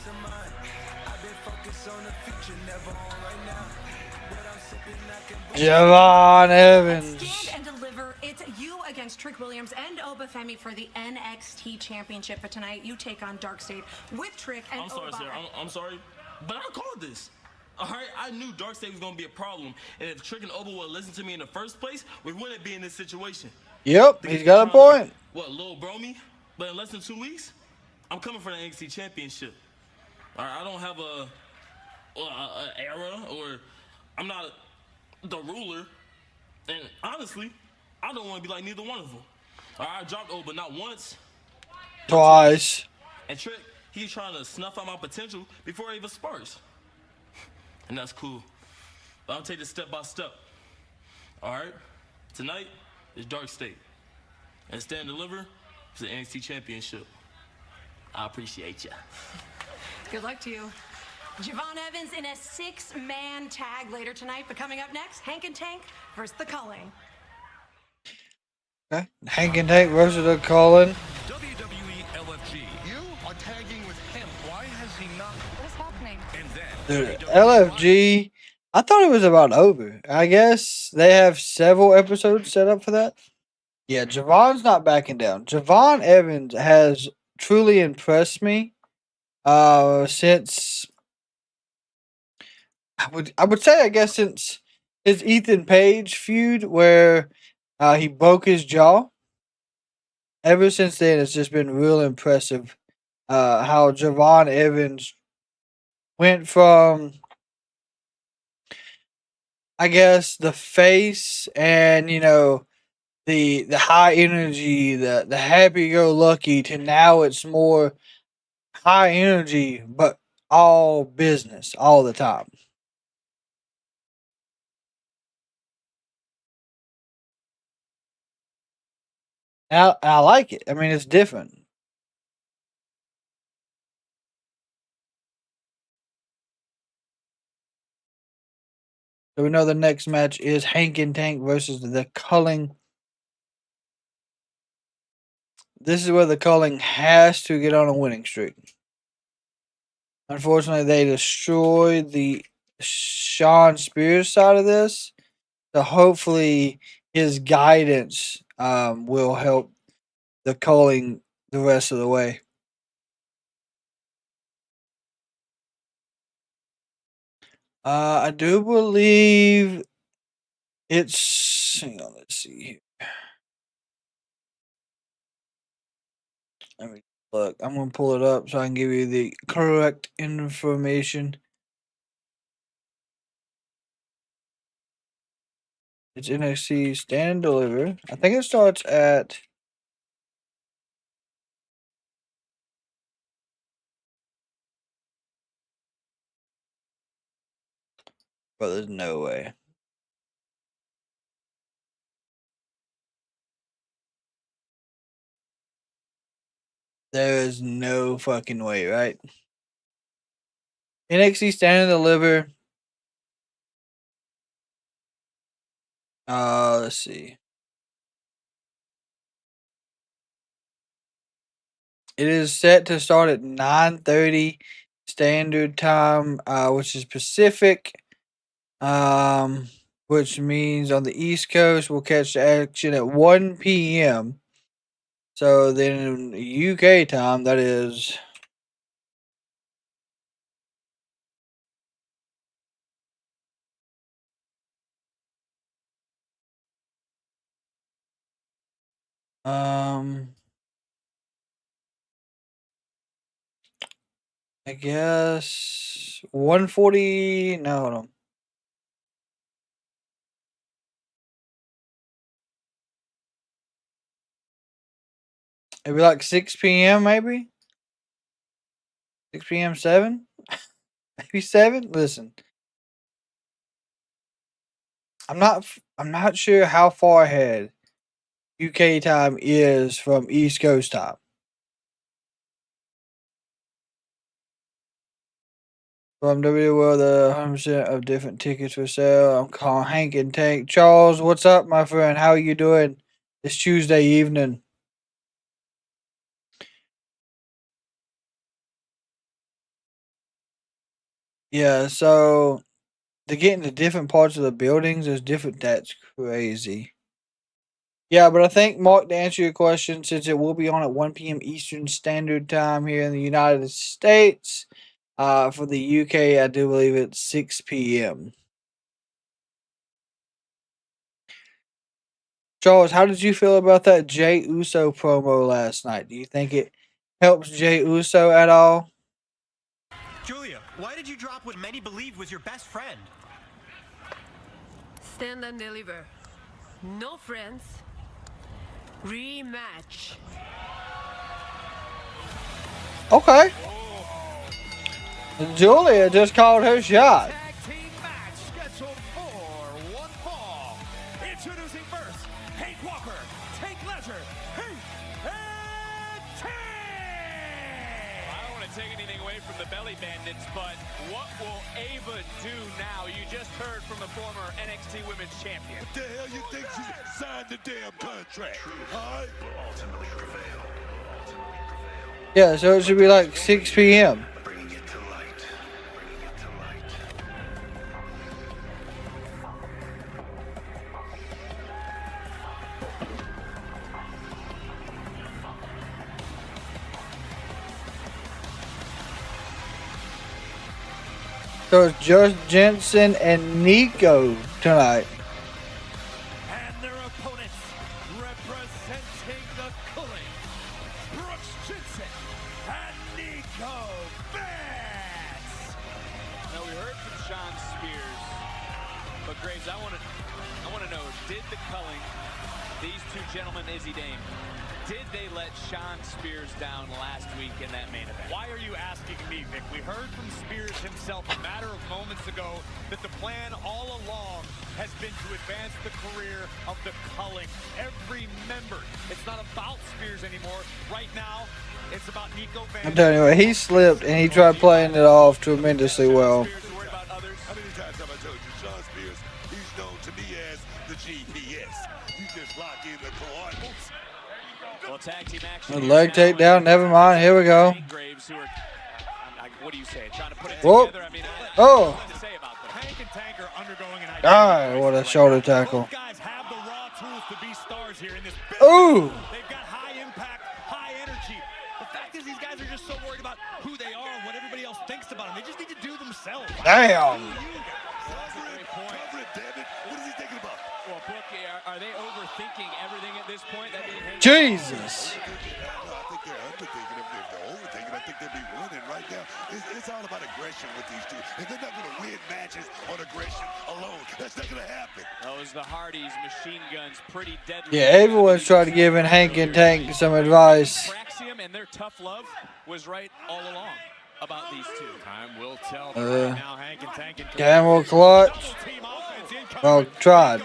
Javon Evans. Stand and deliver. It's you against Trick Williams and Oba Femi for the NXT Championship. But tonight, you take on DarkState with Trick and I'm sorry, Oba. sir. I'm sorry, but I called this. All right, I knew DarkState was going to be a problem, and if Trick and Oba would listen to me in the first place, we wouldn't be in this situation. Yep, he's got a point. What, Lil Bromy? But in less than 2 weeks, I'm coming for the NXT Championship. All right, I don't have a era, or I'm not the ruler, and honestly, I don't want to be like neither one of them. All right, I dropped Oba not once, Twice. and Trick, he's trying to snuff out my potential before it even sparks. And that's cool. But I'll take this step by step. All right? Tonight is DarkState. And Stand and Deliver is the NXT Championship. I appreciate ya. Good luck to you. Javon Evans in a 6-man tag later tonight. But coming up next, Hank and Tank versus The Culling. Okay. Hank and Tank versus The Culling. WWE LFG. You are tagging with him. Why has he not Dude, LFG, I thought it was about over. I guess they have several episodes set up for that. Yeah, Javon's not backing down. Javon Evans has truly impressed me since I would say I guess since his Ethan Page feud where he broke his jaw. Ever since then, it's just been real impressive how Javon Evans went from, I guess, the face and the high energy, the happy go lucky to now it's more high energy but all business all the time. And I like it. I mean, it's different. So we know the next match is Hank and Tank versus the Culling. This is where the Culling has to get on a winning streak. Unfortunately, they destroyed the Shawn Spears side of this. So hopefully his guidance will help the Culling the rest of the way. I do believe it's. Hang on, let's see here. Let me look. I'm gonna pull it up so I can give you the correct information. It's NXT Stand and Deliver. I think it starts at. Bro, there's no way. There is no fucking way, right? NXT Stand and Deliver. Let's see. It is set to start at 9:30 Standard Time, which is Pacific. Which means on the East Coast we'll catch the action at 1 p.m. So then in UK time, that is. I guess 1:40. No, hold on. It'd be like 6 p.m. maybe. 6 p.m. 7. Maybe 7. Listen, I'm not sure how far ahead UK time is from East Coast time. From WWE World, 100% of different tickets for sale. I'm calling Hank and Tank. Charles, what's up, my friend? How are you doing this Tuesday evening? Yeah, so to get into different parts of the buildings, there's different. That's crazy. Yeah, but I think, Mark, to answer your question, since it will be on at 1 p.m. Eastern Standard Time here in the United States, for the UK, I do believe it's 6 p.m. Charles, how did you feel about that Jey Uso promo last night? Do you think it helps Jey Uso at all? Julia, why did you drop what many believe was your best friend? Stand and deliver. No friends. Rematch. Okay. Julia just called her shot. Tag team match scheduled for one fall. Introducing first, Hank Walker, Tank Ledger, Hank and Tank. I don't want to take anything away from the Belly Bandits, but what will Ava do now? You just heard from the former NXT Women's Champion. What the hell you think she signed the damn contract? All right? Yeah, so it should be like 6 p.m. So it's just Jensen and Nico tonight. And their opponents, representing the Culling, Brooks Jensen and Nico Vance. Now we heard from Sean Spears, but Graves, I want to know, did the Culling, these two gentlemen, Izzy Dame, did they let Sean Spears down last week in that main event? Why are you asking me, Vic? We heard from Spears himself a matter of moments ago that the plan all along has been to advance the career of the Culling. Every member. It's not about Spears anymore. Right now, it's about Nico Vance. I'm telling you what, he slipped and he tried playing it off tremendously well. How many times have I told you, Sean Spears, he's known to me as the GPS. You just lock in the coordinates. Well, tag team action. A leg takedown, never mind. Here we go. Graves, what do you say? Trying to put it Whoop. together. I mean, Oh. what to say about them? Hank and Tank are undergoing an God, what a shoulder tackle. Both guys have the raw tools to be stars here in this business. Ooh. They've got high impact, high energy. The fact is these guys are just so worried about who they are and what everybody else thinks about them. They just need to do themselves. Damn. Cover it, damn it. What is he thinking about? Well, Brooke, are they overthinking everything at this point? That being Hank? Jesus. I think they're underthinking. If they're overthinking, I think they'll be winning right now. It's all about aggression with these two. And they're not going to win matches on aggression alone. That's not going to happen. Those the Hardys, machine guns, pretty deadly. Yeah, everyone's trying to give Hank and Tank some advice. Praxium and their tough love was right all along about these two. Time will tell. Right now, Hank and Tank and Camel clutch. Oh, tried.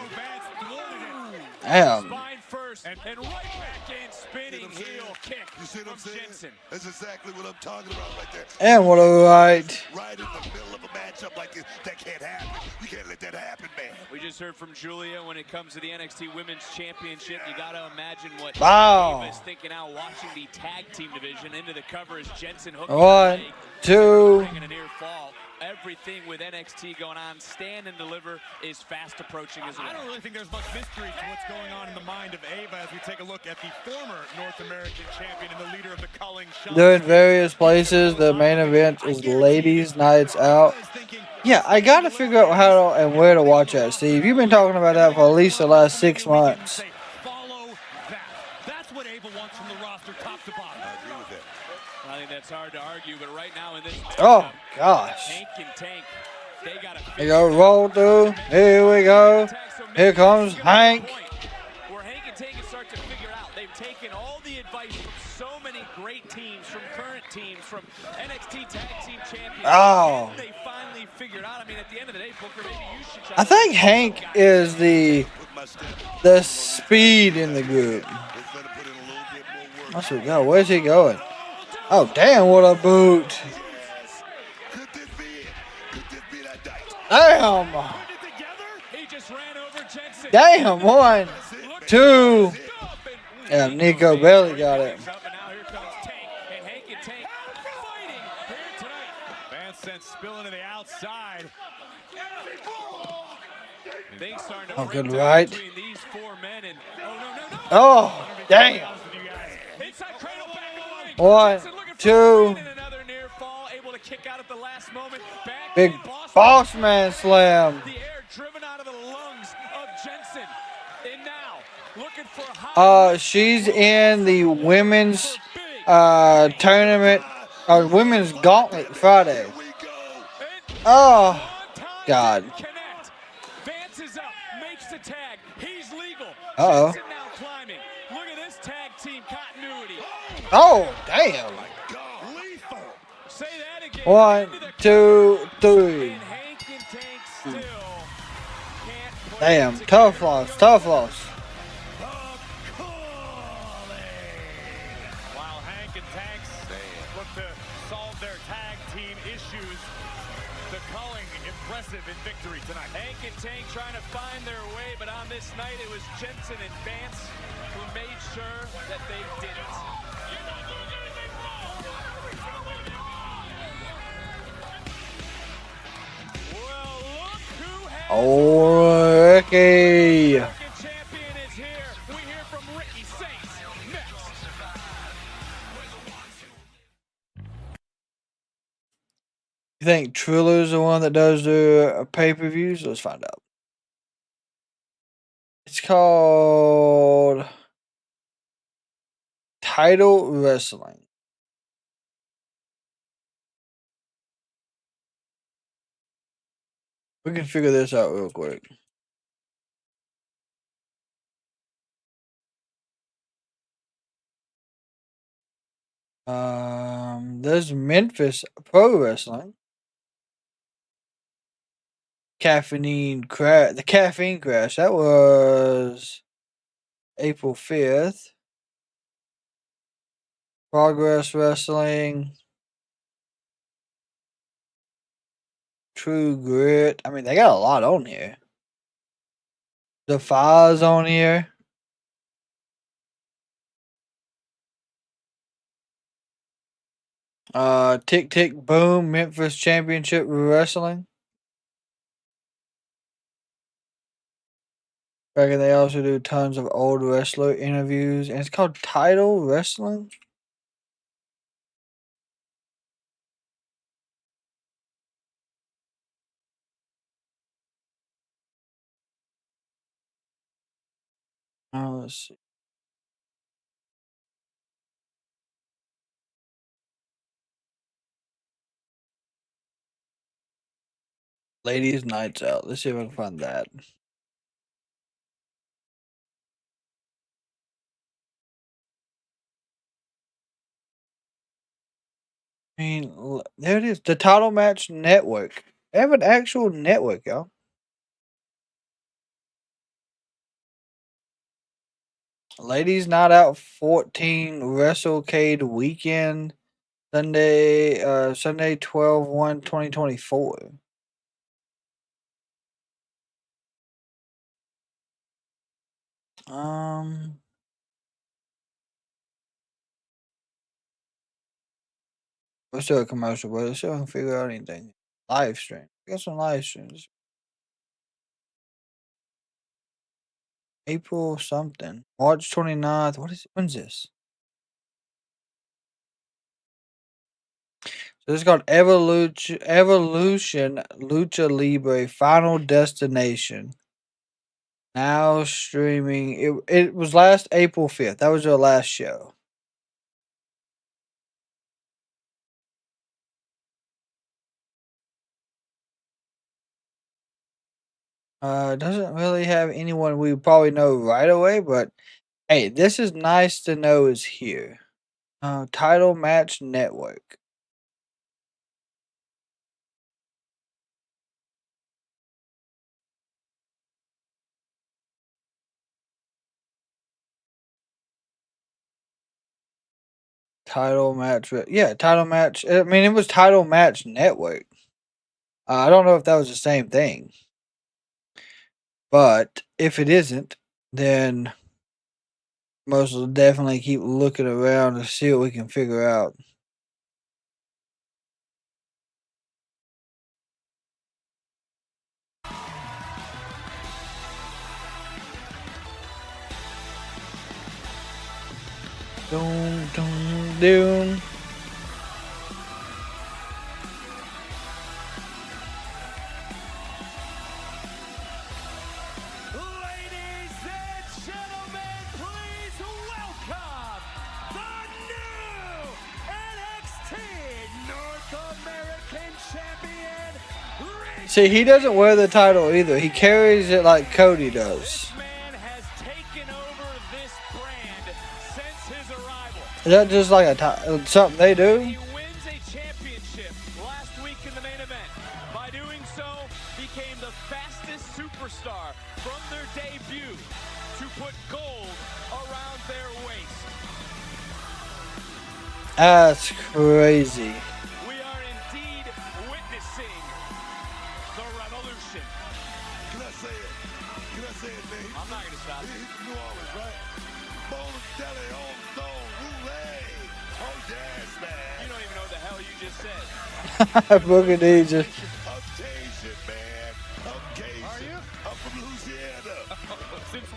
Damn. Spine first and right back in, spinning heel kick. You see what I'm saying? Jensen. That's exactly what I'm talking about right there. And what a right. Right in the middle of a matchup like this, that can't happen. You can't let that happen, man. We just heard from Julia when it comes to the NXT Women's Championship. You got to imagine what Wow. Eva is thinking now watching the tag team division. Into the cover is Jensen hooking 1, 2. a near fall. Everything with NXT going on, stand and deliver, is fast approaching as well. I don't really think there's much mystery to what's going on in the mind of Ava as we take a look at the former North American champion and the leader of the Culling. They're in various places. The main event is Ladies Nights Out. Yeah, I got to figure out how and where to watch that, Steve. You've been talking about that for at least the last 6 months. Follow that. That's what Ava wants from the roster, top to bottom. I agree with that. I think that's hard to argue, but right now in this Oh, gosh. Hank and Tank, they got to Here go, roll through. Here we go. Here comes Hank. Where Hank and Tank can start to figure out. They've taken all the advice from so many great teams, from current teams, from NXT Tag Team Champions. Oh. And they finally figured out. I mean, at the end of the day, Booker, maybe you should try I think Hank is the speed in the group. Let's go. Where's he going? Oh, damn, what a boot. Damn. He just ran over Jensen. Damn, 1, 2. Yeah, Nico barely got it. Vance sent spilling to the outside. Oh, good right. Between these four men and Oh, damn. 1, 2. Big boss man slam. the air driven out of the lungs of Jensen. And now looking for high She's in the women's tournament, women's gauntlet Friday. Oh, God. connect. Vance is up, makes the tag. He's legal. Uh-oh. Jensen now climbing. Look at this tag team continuity. Oh, damn. Say that again. 1, 2, 3. And Hank and Tank still can't put Damn, it together. tough loss, tough loss. While Hank and Tank look to solve their tag team issues, the Culling impressive in victory tonight. Hank and Tank trying to find their way, but on this night it was Jensen and Vance who made sure that they didn't. Well, look who has Oh, Ricky. champion is here. We hear from Ricky Saints next. You think Trilla's the one that does the pay-per-views? Let's find out. It's called Title Wrestling. We can figure this out real quick. There's Memphis Pro Wrestling. The caffeine crash. That was April 5th. Progress Wrestling. True Grit. I mean, they got a lot on here. The File's on here. Tick Tick Boom, Memphis Championship Wrestling. Reckon they also do tons of old wrestler interviews, and it's called Title Wrestling. Let's see. Ladies Nights Out. Let's see if I can find that. I mean, there it is. The Title Match Network. They have an actual network, y'all. Ladies Night Out 14 WrestleCade Weekend. Sunday 12/1/2024. Let's do a commercial, but let's see if I can figure out anything. Live stream. Got some live streams. April something. March 29th. When's this? So this is called Evolution Lucha Libre Final Destination. Now streaming. It was last April 5th. That was their last show. Doesn't really have anyone we probably know right away, but hey, this is nice to know is here. Title Match Network. Title Match. Yeah, Title Match. I mean, it was Title Match Network. I don't know if that was the same thing. But if it isn't, then most will definitely keep looking around to see what we can figure out. Doom, doom, doom. See, he doesn't wear the title either. He carries it like Cody does. Is that just like something they do? He wins a championship last week in the main event. By doing so, became the fastest superstar from their debut to put gold around their waist. That's crazy. We are indeed witnessing the revolution. Can I say it? Can I say it, man? I'm not going to stop. He's from New Orleans, right? Bowling Deli, Home Stone, Roulette. Oh, yes, man. You don't even know what the hell you just said. Booker D just. I'm Cajun, man. I'm Cajun. Are you? I'm from Louisiana. Since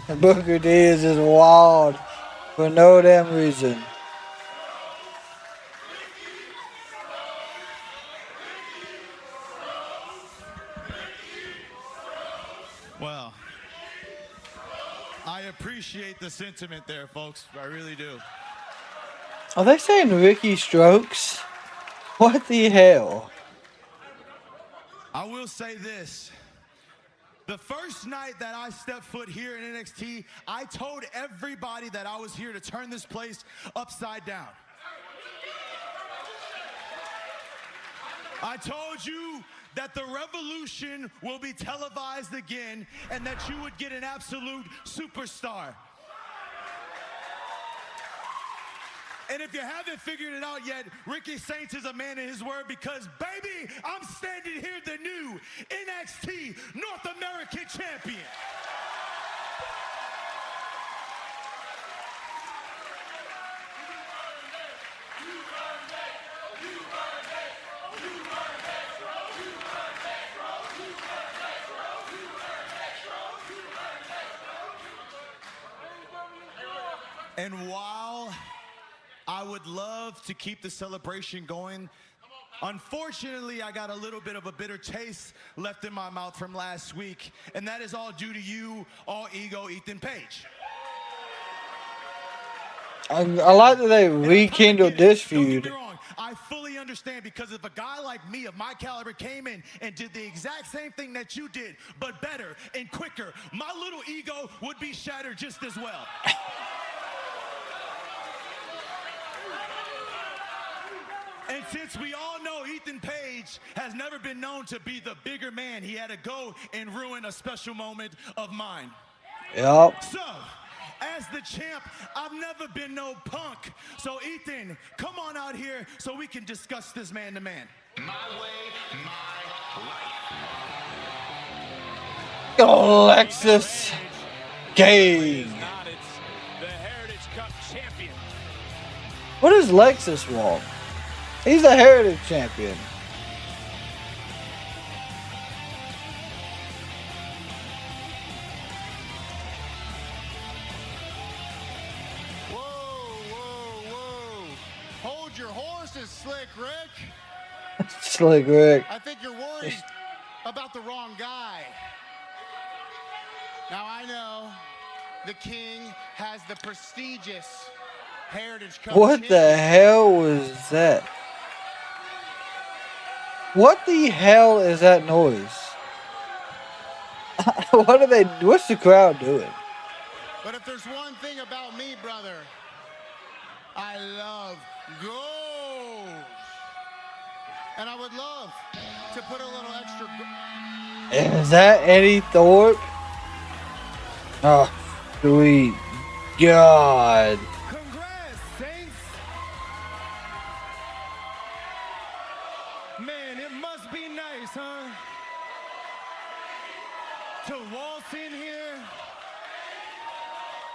when? Booker D is just wild for no damn reason. appreciate the sentiment there, folks. I really do. Are they saying Ricky Strokes? What the hell? I will say this. The first night that I stepped foot here in NXT, I told everybody that I was here to turn this place upside down. I told you that the revolution will be televised again and that you would get an absolute superstar. And if you haven't figured it out yet, Ricky Saints is a man of his word because, baby, I'm standing here the new NXT North American Champion. And while I would love to keep the celebration going, unfortunately, I got a little bit of a bitter taste left in my mouth from last week, and that is all due to you, all ego Ethan Page. I like that they rekindled this feud. I fully understand, because if a guy like me of my caliber came in and did the exact same thing that you did, but better and quicker, my little ego would be shattered just as well. And since we all know Ethan Page has never been known to be the bigger man, he had to go and ruin a special moment of mine. Yep. So, as the champ, I've never been no punk. So, Ethan, come on out here so we can discuss this man to man. My way, my life. Alexis King. What does Lexus want? He's a Heritage Champion. Whoa, whoa, whoa. Hold your horses, Slick Rick. Slick Rick. I think you're worried about the wrong guy. Now, I know the King has the prestigious Heritage Cup. What the hell was that? What the hell is that noise? What are they? What's the crowd doing? But if there's one thing about me, brother, I love gold. And I would love to put a little extra. Is that Eddie Thorpe? Oh, sweet God. Congrats, Saints. Man, it must be nice, huh? To waltz in here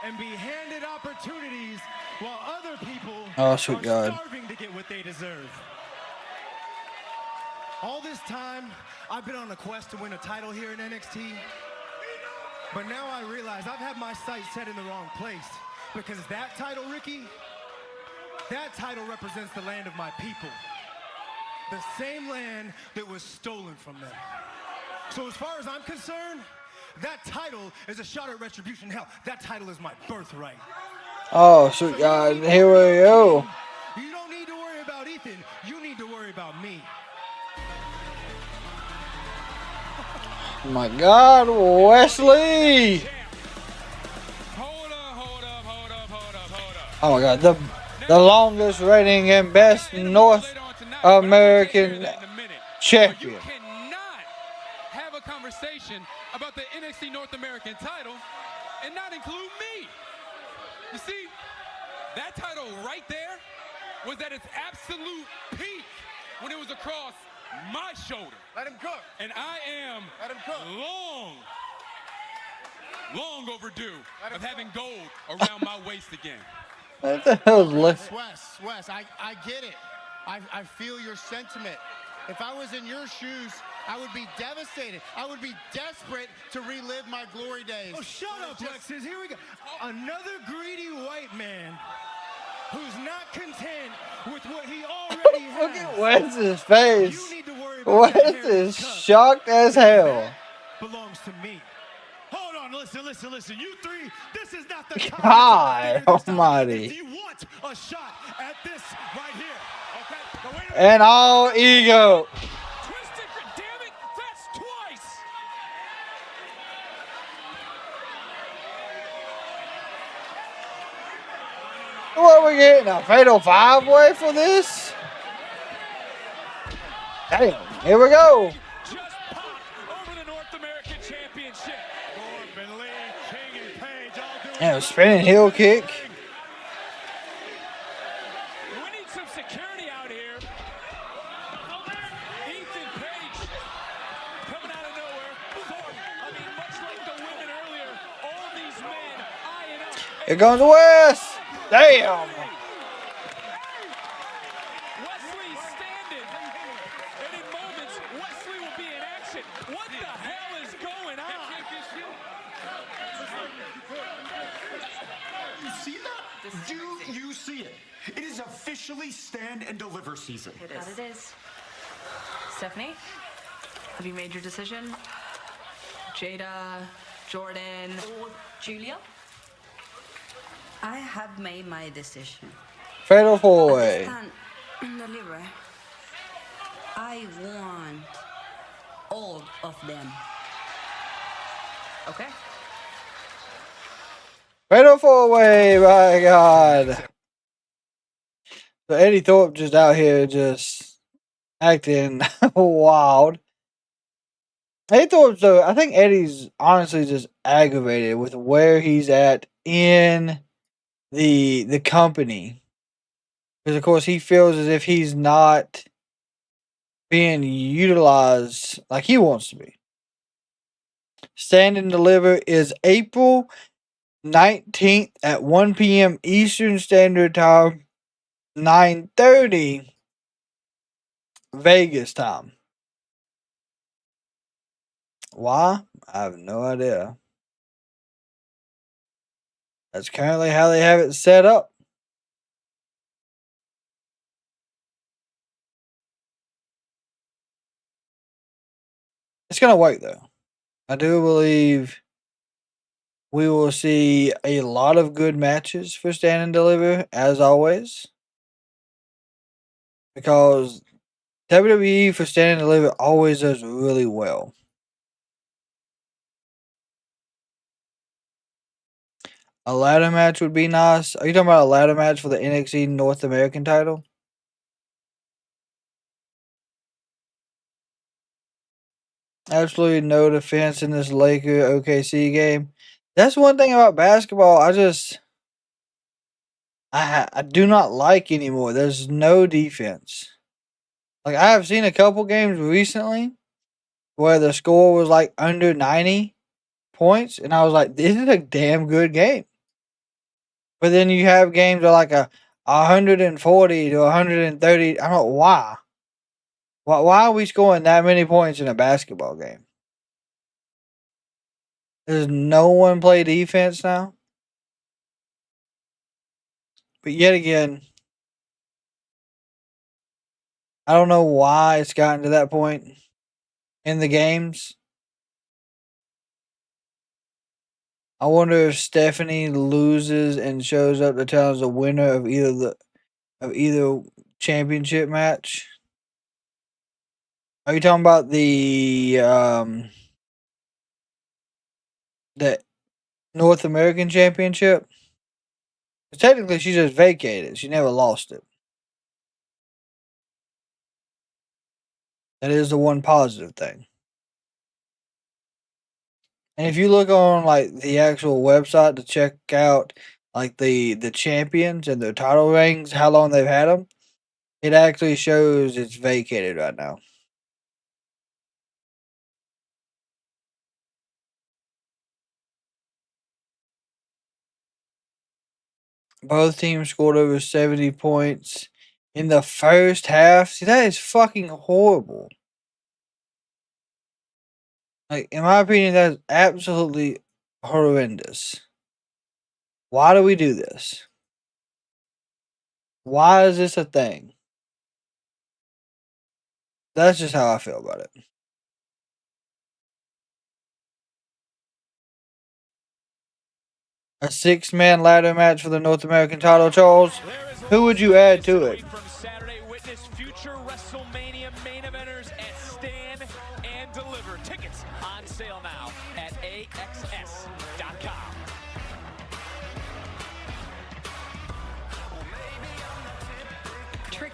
and be handed opportunities while other people Oh, sweet are God. starving to get what they deserve. All this time, I've been on a quest to win a title here in NXT. But now I realize I've had my sights set in the wrong place. Because that title, Ricky, that title represents the land of my people. The same land that was stolen from them. So as far as I'm concerned, that title is a shot at retribution. Hell, that title is my birthright. Oh, sweet God. Here we go. You don't need to worry about Ethan. You need to worry about me. Oh my God, Wesley! Oh my God, the longest reigning and best North American champion. You cannot have a conversation about the NXT North American title and not include me. You see, that title right there was at its absolute peak when it was across my shoulder. Let him cook. And I am long overdue of having gold around my waist again. What the hell is Wes, I get it. I feel your sentiment. If I was in your shoes, I would be devastated. I would be desperate to relive my glory days. Oh, shut up, Lexus. Here we go. Another greedy white man who's not content with what he already has. Look at Wes's face. Wes is shocked as hell. Belongs to me. Hold on, listen. You three, this is not the time. God almighty. If you want a shot at this right here, okay? And all ego. Twisted, damn it, that's twice. What are we getting? A fatal 5-way for this? Damn, here we go. Just popped over the North American Championship. Corbin, Lee, King, and Page all doing And a spinning heel kick. We need some security out here. Ethan Page coming out of nowhere. Much like the women earlier, all these men eyeing up. Here comes West. Damn. Wesley's standing. And in moments, Wesley will be in action. What the hell is going on? You see that? Do you see it? It is officially stand and deliver season. It is. Stephanie, have you made your decision? Jaida, Jordynne, or Julia? I have made my decision. Fatal 4-way. Stand and deliver. I want all of them. Okay. Fatal 4-way, my God. So Eddie Thorpe just out here just acting wild. Eddie Thorpe, so I think Eddie's honestly just aggravated with where he's at in the company. Because of course he feels as if he's not being utilized like he wants to be. Stand and Deliver is April 19th at 1 p.m. Eastern Standard Time, 9:30 Vegas time. Why? I have no idea. That's currently how they have it set up. It's going to work, though. I do believe we will see a lot of good matches for Stand and Deliver, as always. Because WWE for Stand and Deliver always does really well. A ladder match would be nice. Are you talking about a ladder match for the NXT North American title? Absolutely no defense in this Laker OKC game. That's one thing about basketball I do not like anymore. There's no defense. Like, I have seen a couple games recently where the score was like under 90 points, and I was like, this is a damn good game. But then you have games that are like a 140 to 130. I don't know why. Why are we scoring that many points in a basketball game? Does no one play defense now? But yet again, I don't know why it's gotten to that point in the games. I wonder if Stephanie loses and shows up to tell us the winner of either championship match. Are you talking about the North American Championship? Technically, she just vacated. She never lost it. That is the one positive thing. And if you look on like the actual website to check out like the champions and their title rings, how long they've had them, it actually shows it's vacated right now. Both teams scored over 70 points in the first half. See, that is fucking horrible. Like, in my opinion, that's absolutely horrendous. Why do we do this? Why is this a thing? That's just how I feel about it. A 6-man ladder match for the North American title, Charles. Who would you add to it? From Saturday, witness future WrestleMania main eventers at Stand and Deliver. Tickets on sale now at AXS.com.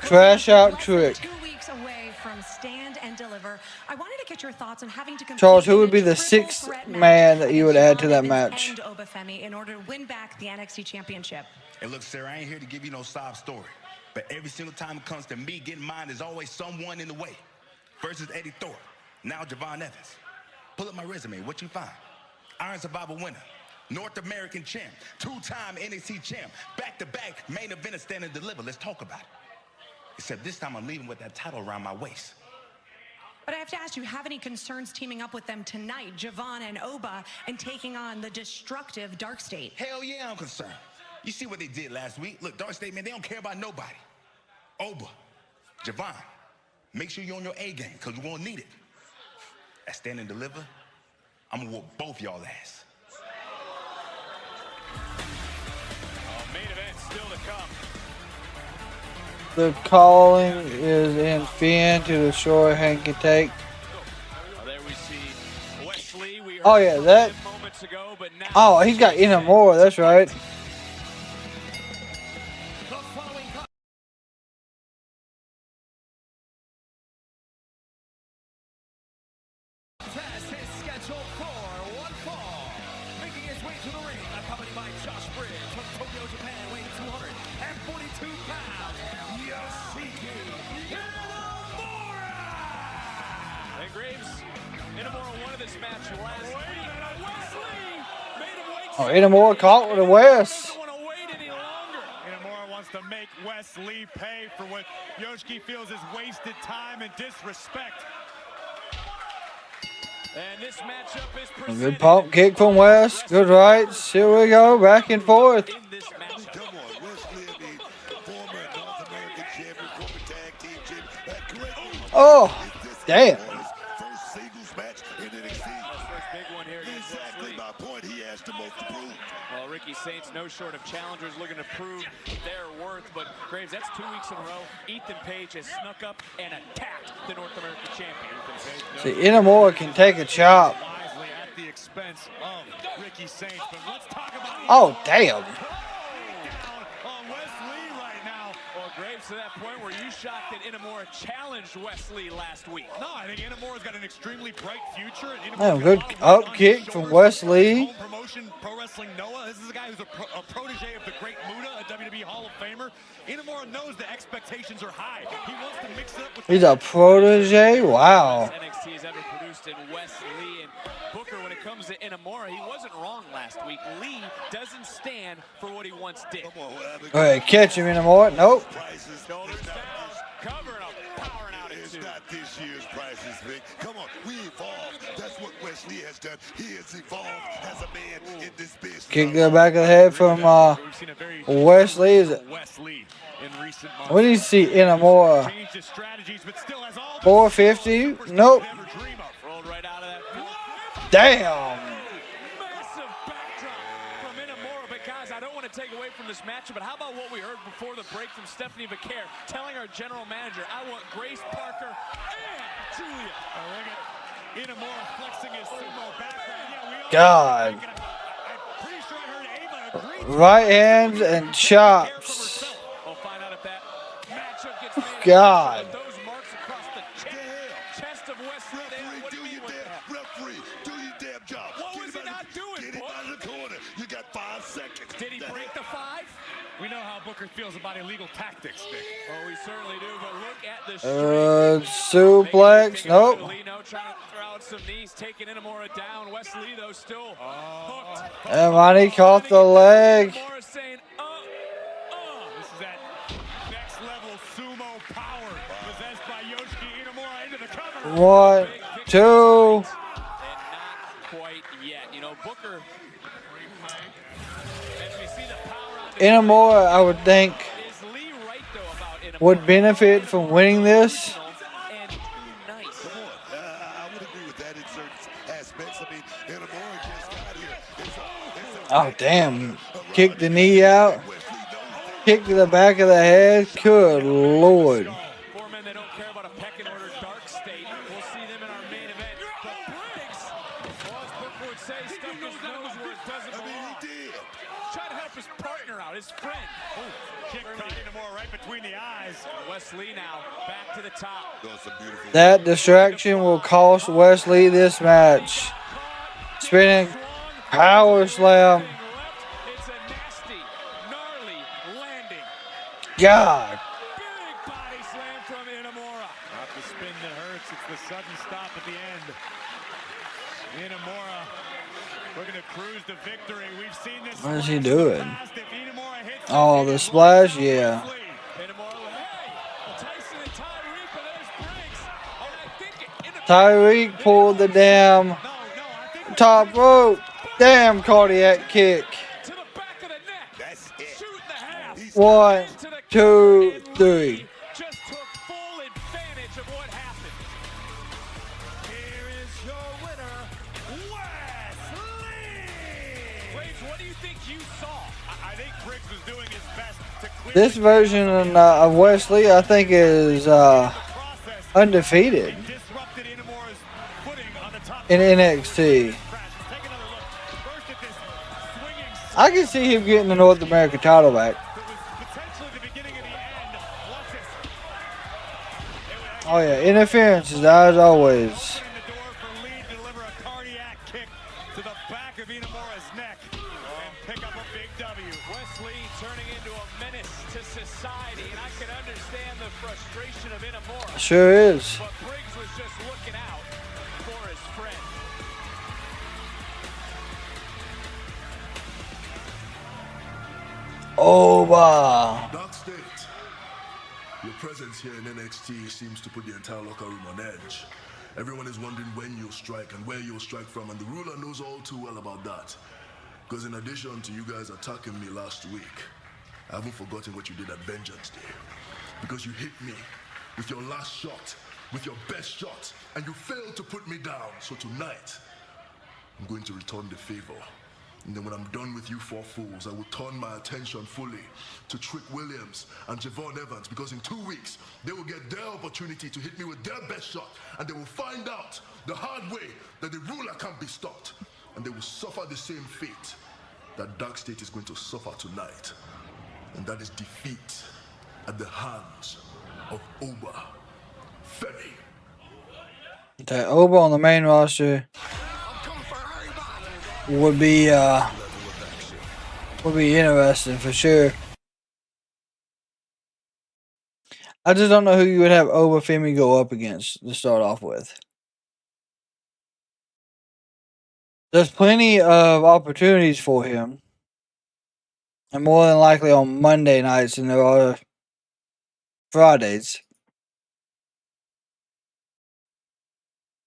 Crash out Trick. 2 weeks away from Stand and Deliver. I wanted to get your thoughts on having to compete Charles, who in would a be the triple 6th threat man that you would add to that Jordynne match? and Oba Femi in order to win back the NXT Championship. And look, Sarah, I ain't here to give you no sob story. But every single time it comes to me getting mine, there's always someone in the way. Versus Eddie Thorpe, now Javon Evans. Pull up my resume, what you find? Iron Survivor winner, North American champ, 2-time NXT champ, back-to-back main event Stand and Deliver. Let's talk about it. Except this time I'm leaving with that title around my waist. But I have to ask, do you have any concerns teaming up with them tonight, Javon and Oba, and taking on the destructive DarkState? Hell yeah, I'm concerned. You see what they did last week? Look, DarkState, man, they don't care about nobody. Oba, Javon, make sure you're on your A game, because we're going to need it. At Stand and Deliver, I'm going to whoop both y'all ass. Main event still to come. The calling is in Finn to destroy Hank and Take. There we see Wesley. We Oh yeah, that. moments ago, but now Oh, he's got more. That's right. Contest is scheduled for one fall. Making his way to the ring, accompanied by Josh Bridge from Tokyo, Japan, weighing 242 pounds, Yoshiki Inamura! And Graves, Inamura won this match last week. Wesley made him wait. Oh, Inamura caught with a West. Inamura wants to make Wes Lee pay for what Yoshiki feels is wasted time and disrespect. And this matchup is A presented. good pump kick from West. Good rights. Here we go. Back and forth. Come on, Wesley, I mean, former North American champion, former tag team champion. Oh, damn. First singles match in NXT. First big one here against Exactly my point. He has the most to prove. Well, Ricky Saints, no short of challengers looking to prove their worth. But Graves, that's 2 weeks in a row. Ethan Page has snuck up and attacked the North American champion. See, Inamura can take a chop. Wisely at the expense of Ricky Saints, but let's talk about Oh, damn. on Wes Lee right now. Well, Graves, to that point, were you shocked that Inamura challenged Wesley last week? No, I think Inamura's got an extremely bright future. And Damn, good up kick from Wesley. Home promotion, Pro Wrestling Noah. This is a guy who's a protege of the Great Muta, a WWE Hall of Famer. Inamura knows the expectations are high. He wants to mix it up with. He's a protege? Wow. NXT has ever produced in Wesley and Booker. When it comes to Inamura, he wasn't wrong last week. Lee doesn't stand for what he once did. All right, catch him, Inamura. Nope. Shoulders down, covering up, powering out It's into. not this year's prices, Vic. Come on, we evolved. That's what Wesley has done. He has evolved as a man in this business. Kick the back of the head from Wesley. Is it? Wesley in recent months. What do you see, Inamura? Changed his strategies, but still has all 450? Nope. Rolled right out of that. Damn. Massive backdrop from Inamura, but guys, I don't want to take away from this matchup, but how about what we heard before the break from Stephanie Vaquer telling our general manager, I want Grace Parker and Julia. Look at Inamura flexing his sumo background. Yeah, we all God. I'm pretty sure I heard Ava agree. Right hands and chops. We'll find out if that matchup gets made. God. Those marks across the chest of Wesley. Referee, do your damn referee. Do your damn job. What was he not doing, Get him out of the corner. You got 5 seconds. Did he break the 5? We know how Booker feels about illegal tactics, Vic. Oh, we certainly do, but look at the Suplex. Nope. Lino trying to throw out some knees, taking Inamura down. Wesley, though, still hooked. And Monty caught the leg. Inamura saying, This is that next level sumo power possessed by Yoshiki Inamura into the cover. 1, 2. and not quite yet. You know, Booker, as we see the power on Inamura, I would think, is Lee right, though, about Inamura. would benefit from winning this. And nice. Come on. I would agree with that in certain aspects. I mean, Inamura just got here. Oh, damn. Kick the knee out. Kick to the back of the head. Good Lord. Four men that don't care about a pecking order, DarkState. We'll see them in our main event. But Briggs, well, as Booker would say, stuck his nose where it doesn't belong. He did. Trying to help his partner out, his friend. Oh, kick caught Inamura right between the eyes. Wesley now back to the top. That distraction will cost Wesley this match. Spinning power slam. It's a nasty, gnarly landing. God. Big body slam from Inamura. Not the spin that hurts, it's the sudden stop at the end. Inamura looking to cruise to victory. We've seen this. What is he doing? Oh, the splash, yeah. Tyreek pulled the damn top rope. Damn cardiac kick. 1, 2, 3. Just took full advantage of what happened. Here is your winner, Wesley. Briggs, what do you think you saw? I think Briggs was doing his best to clear This version of Wesley, I think, is undefeated in NXT. I can see him getting the North American title back. Oh yeah, interferences as always. to the back of Inamura's neck and pick up a big W. Wesley turning into a menace to society, and I can understand the frustration of Inamura. Sure is. But Briggs was just looking out for his friend. Oba. DarkState, your presence here in NXT seems to put the entire locker room on edge. Everyone is wondering when you'll strike and where you'll strike from, and the ruler knows all too well about that. Because in addition to you guys attacking me last week, I haven't forgotten what you did at Vengeance Day. Because you hit me with your last shot, with your best shot, and you failed to put me down. So tonight, I'm going to return the favor. And then when I'm done with you four fools, I will turn my attention fully to Trick Williams and Javon Evans, because in 2 weeks, they will get their opportunity to hit me with their best shot, and they will find out the hard way that the ruler can't be stopped. And they will suffer the same fate that DarkState is going to suffer tonight. And that is defeat at the hands of Oba Femi. That Oba on the main roster would be interesting for sure. I just don't know who you would have Oba Femi go up against to start off with. There's plenty of opportunities for him, and more than likely on Monday nights than there are Fridays.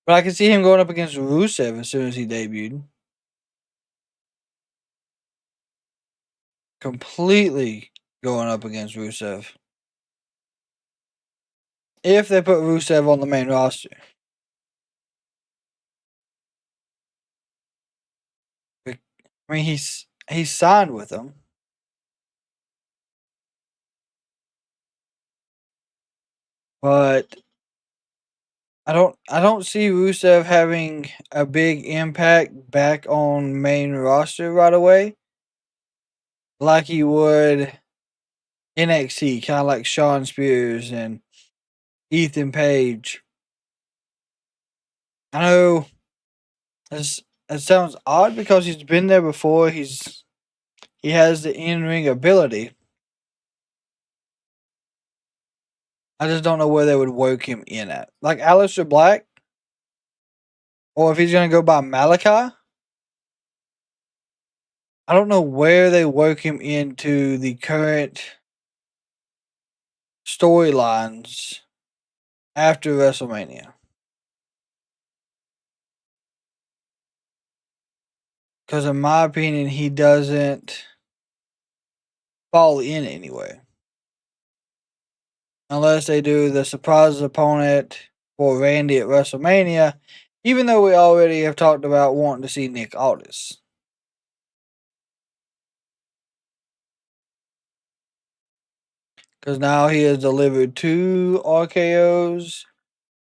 But I can see him going up against Rusev as soon as he debuted. Completely going up against Rusev. If they put Rusev on the main roster. I mean, he's signed with them. But I don't see Rusev having a big impact back on main roster right away. Like he would NXT, kind of like Shawn Spears and Ethan Page. I know it sounds odd because he's been there before. He has the in-ring ability. I just don't know where they would work him in at. Like Aleister Black? Or if he's going to go by Malachi? I don't know where they work him into the current storylines after WrestleMania. Because in my opinion, he doesn't fall in anywhere. Unless they do the surprise opponent for Randy at WrestleMania. Even though we already have talked about wanting to see Nick Aldis. Because now he has delivered 2 RKOs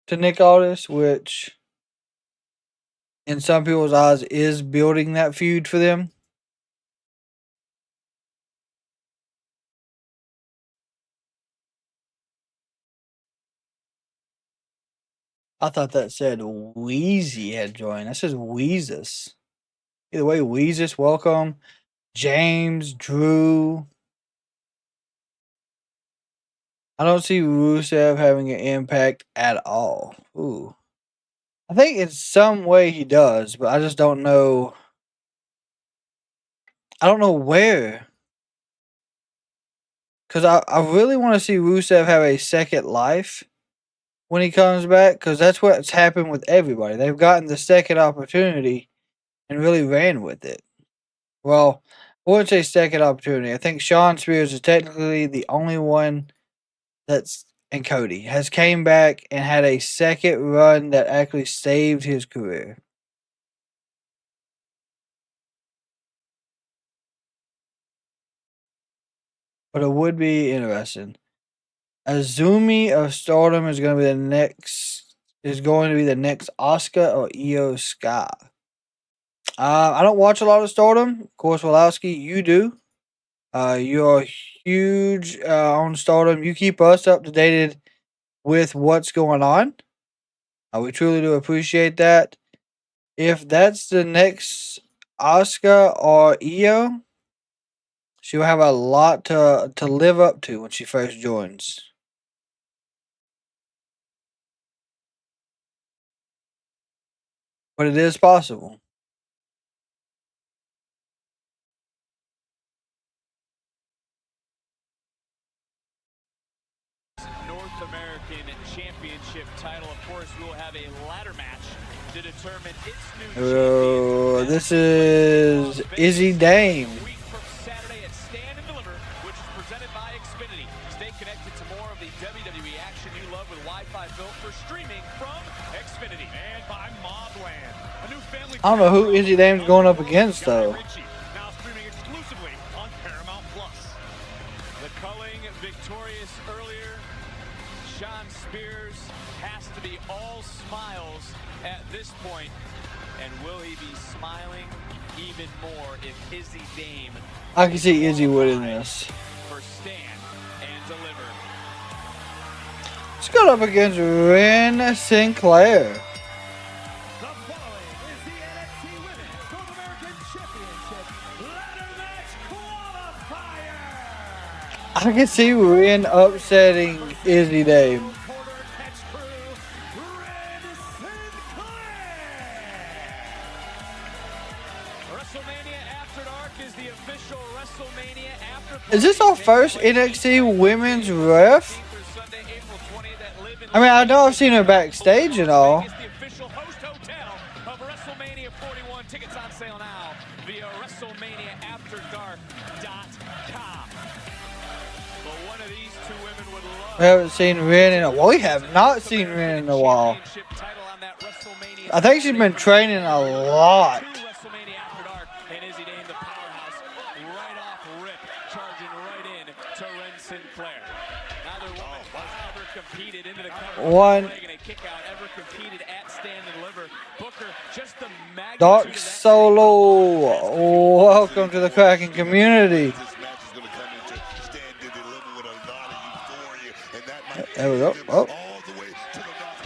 to Nick Aldis, which in some people's eyes is building that feud for them. I thought that said Wheezy had joined. That says Weezus. Either way, Weezus, welcome. James, Drew. I don't see Rusev having an impact at all. Ooh. I think in some way he does, but I just don't know. I don't know where. Because I really want to see Rusev have a second life when he comes back, because that's what's happened with everybody. They've gotten the second opportunity and really ran with it. Well, I wouldn't say second opportunity. I think Shawn Spears is technically the only one that's, and Cody, has came back and had a second run that actually saved his career. But it would be interesting. Azumi of Stardom is going to be the next. Is going to be the next Asuka or Io Sky. I don't watch a lot of Stardom. Of course, Woloski, you do. You're huge on Stardom. You keep us up to date with what's going on. We truly do appreciate that. If that's the next Asuka or Io, she'll have a lot to live up to when she first joins. But it is possible. North American Championship title. Of course, we will have a ladder match to determine its new champion. This is Izzy Dame. Week from Saturday at Stand and Deliver, which is presented by Xfinity. Stay connected to more of the WWE action you love with Wi-Fi built for streaming from Xfinity. And by Mobland, a new family. I don't know who Izzy Dame's going up against though. Now streaming exclusively on Paramount Plus. The culling victorious earlier. Shawn Spears has to be all smiles at this point. And will he be smiling even more if Izzy Dame I can see Izzy winning this. for Stand and Deliver? Let's go up against Ren Sinclair. The following is the NXT Women's North American Championship Ladder Match Qualifier. I can see Ren upsetting Izzy Dame. WrestleMania After Dark is the official WrestleMania After Is this our first NXT women's ref? I mean, I know I've seen her backstage and all. the official host hotel of WrestleMania 41. Tickets on sale now via WrestleManiaAfterDark.com. But one of these two women would love We haven't seen Ren in a while. We have not seen Ren in a while. title on that WrestleMania. I think she's been training a lot. WrestleMania After Dark, and Izzy Dame, the powerhouse, right off rip, charging right in to Ren Sinclair. Neither woman ever competed into the cover. One. A kick out, ever competed at Stand and Deliver. Booker, just the magnitude Dark Solo. Welcome to the Kraken community. There we go. Oh.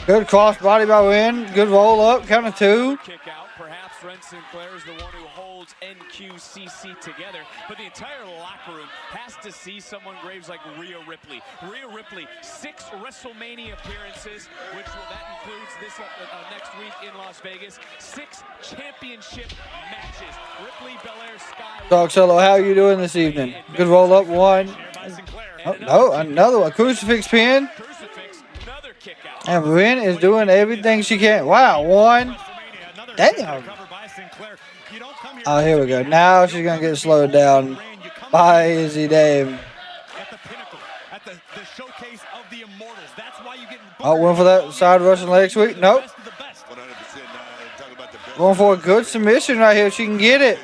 Good crossbody by Ren. Good roll up. Count of 2. Kick out. Perhaps Ren Sinclair is the one who holds NQCC together, but the entire locker room has to see someone Graves like Rhea Ripley. Rhea Ripley, 6 WrestleMania appearances, which that includes this next week in Las Vegas. 6 championship matches. Ripley, Belair, Sky. Dark Solo, how are you doing this evening? Good roll up. 1. Oh, no, another one. Crucifix pin. And Ren is doing everything she can. Wow, 1. Damn. Oh, here we go. Now she's going to get slowed down by Izzy Dame. Oh, went for that side Russian leg sweep. Nope. Going for a good submission right here. She can get it.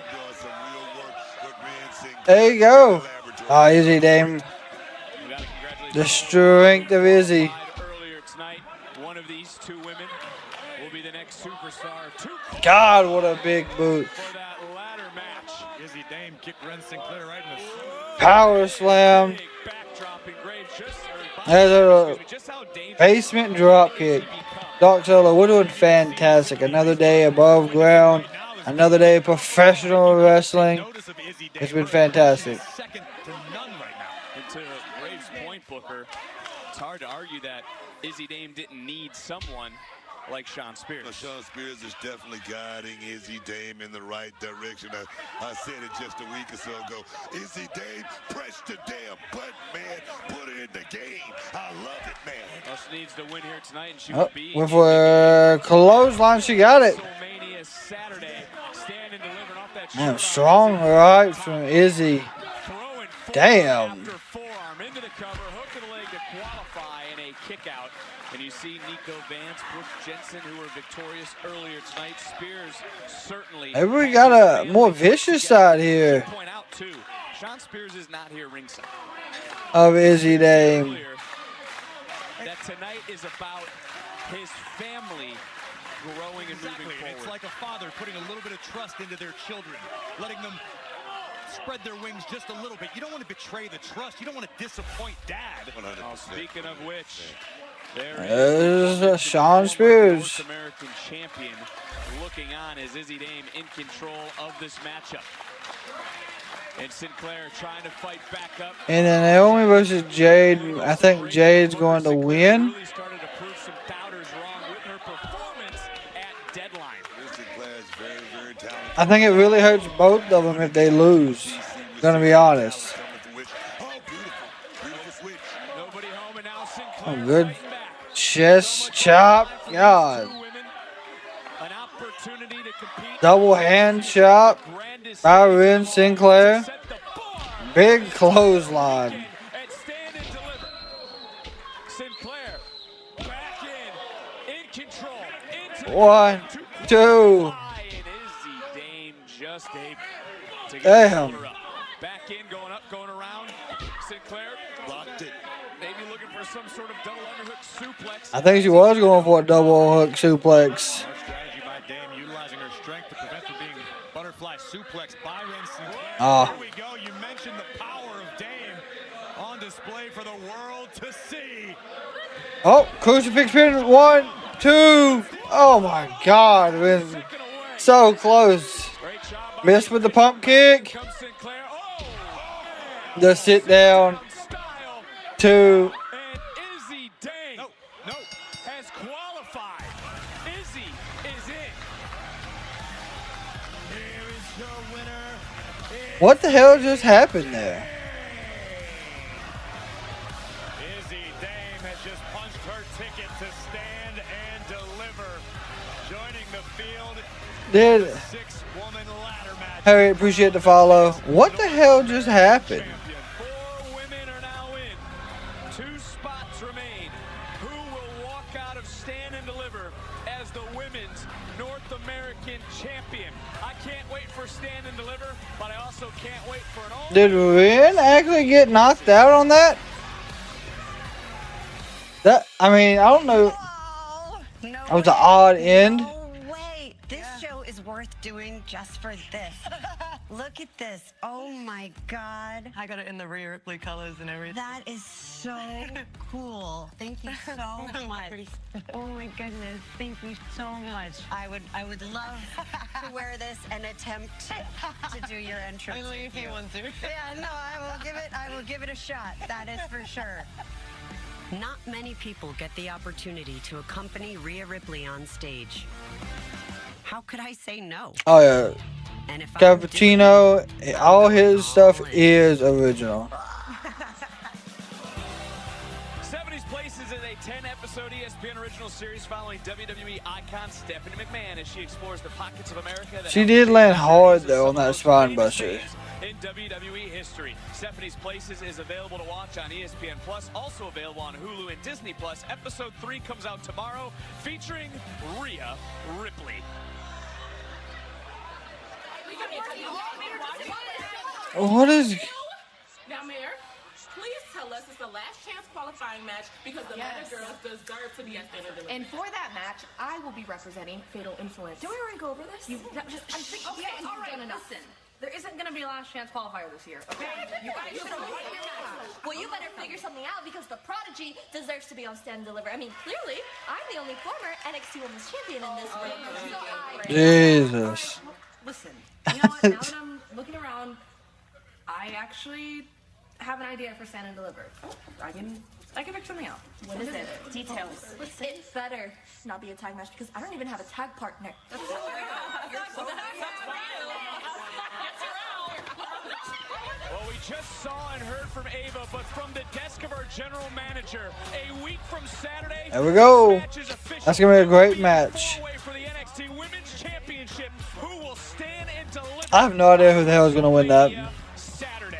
There you go. Oh, Izzy Dame The strength of Izzy. Earlier tonight, one of these two women will be the next superstar. God, what a big boot. For that ladder match. Izzy Dame kicked Ren Sinclair right in the Power slam. Has a basement drop kick. Dark Solo, we're doing fantastic. Another day above ground. Another day of professional wrestling. It's been fantastic. Second to none right now. And to Graves' point, Booker, it's hard to argue that Izzy Dame didn't need someone like Sean Spears. Well, Sean Spears is definitely guiding Izzy Dame in the right direction. I said it just a week or so ago. Izzy Dame, press the damn button, man. Put it in the game. I love it, man. Well, she needs to win here tonight, and she Oh, will be. with a clothesline, she got it. WrestleMania Saturday. Stand and delivering off that Damn, strong right from Izzy. Damn. forearm into the cover, hook to the leg to qualify, and a kick out. And you see Nico Vance, Brooke Jensen, who were victorious earlier tonight. Spears certainly. Maybe we got a more vicious side here Point out too, Sean Spears is not here ringside. of Izzy Dame. That tonight is about his family growing and moving forward. It's like a father putting a little bit of trust into their children, letting them spread their wings just a little bit. You don't want to betray the trust. You don't want to disappoint Dad. Oh, speaking of which, There's Sean Spears. North American champion looking on as Izzy Dame in control of this matchup. And Sinclair trying to fight back up. And then Naomi versus Jade. I think Jade's going to win. Really started to prove some doubters wrong with her performance at deadline. Sinclair is very, very talented. I think it really hurts both of them if they lose. Gonna be honest. Nobody home, and now Sinclair Oh, good. Chest chop. God. an opportunity to compete. Double hand chop by Ren Sinclair. Big clothesline. Sinclair back in control. One, two. Izzy Dame just able to get Damn. the shoulder up. Back in, going up, going around. Sinclair blocked it. Maybe looking for some sort of double underhook suplex. I think she was going for a double hook suplex. Strategy by Dame, utilizing her strength to prevent her being butterfly suplex by Ren Sinclair. Ah. Here we go. You mentioned the power of Dame on display for the world to see. Oh, crucifix pin. One, two. Oh my God. Ren so close. Missed with the pump kick. The sit down. Two. Izzy Dame has qualified. Izzy is in. Here is your winner. What the hell just happened there? Izzy Dame has just punched her ticket to stand and deliver. Joining the field, Did six-woman ladder match. Harry appreciate the follow? What the hell just happened? 4 women are now in. 2 spots remain. Who will walk out of Stand and Deliver as the women's North American champion? I can't wait for Stand and Deliver, but I also can't wait for an all. Did Ren actually get knocked out on that? I mean, I don't know. That was an odd end. Wait, this show is worth doing just for this. Look at this. Oh my God. I got it in the Rhea Ripley colors and everything. That is so cool. Thank you so much. Oh my goodness. Thank you so much. I would love to wear this and attempt to do your entrance. Only if you want to. Yeah, no, I will give it a shot. That is for sure. Not many people get the opportunity to accompany Rhea Ripley on stage. How could I say no? Oh yeah. And if Cappuccino, all his stuff is original. 70s Places is a 10-episode ESPN original series following WWE icon Stephanie McMahon as she explores the pockets of America that She did land hard though on that spine buster. in WWE history. Stephanie's Places is available to watch on ESPN Plus, also available on Hulu and Disney Plus. Episode 3 comes out tomorrow, featuring Rhea Ripley. What is? Now, Mayor, please tell us it's the last chance qualifying match because the better girls deserve to be at Standard Delivery. And for that match, I will be representing Fatal Influence. Did we already go over this? Okay, all right, listen. There isn't going to be a last chance qualifier this year, okay? You guys should have won your match. Well, you better figure something out because the Prodigy deserves to be on Stand and Deliver. I mean, clearly, I'm the only former NXT Women's Champion in this ring. So Jesus. Listen, you know what? Now that I'm looking around, I actually have an idea for Stand and Deliver. I can pick something out. What is it? Details. It better not be a tag match because I don't even have a tag partner. Well, we just saw and heard from Ava, but from the desk of our general manager, a week from Saturday, There we go. That's gonna be a great match. for the NXT Women's Championship, who will stand and deliver. I have no idea who the hell is gonna win that. Saturday.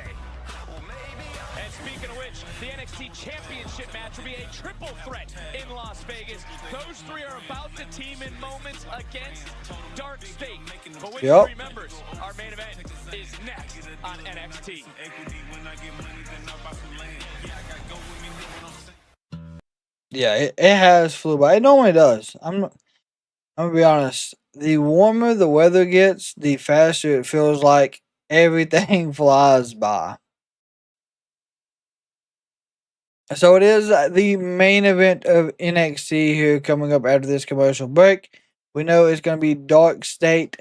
And speaking of which, the NXT Championship match will be a triple threat in Las Vegas. Those three are about to team in moments against DarkState. But which three members? Our main event is next on NXT. Yeah, it has flew by. It normally does. I'm gonna be honest. The warmer the weather gets, the faster it feels like everything flies by. So it is the main event of NXT here coming up after this commercial break. We know it's going to be DarkState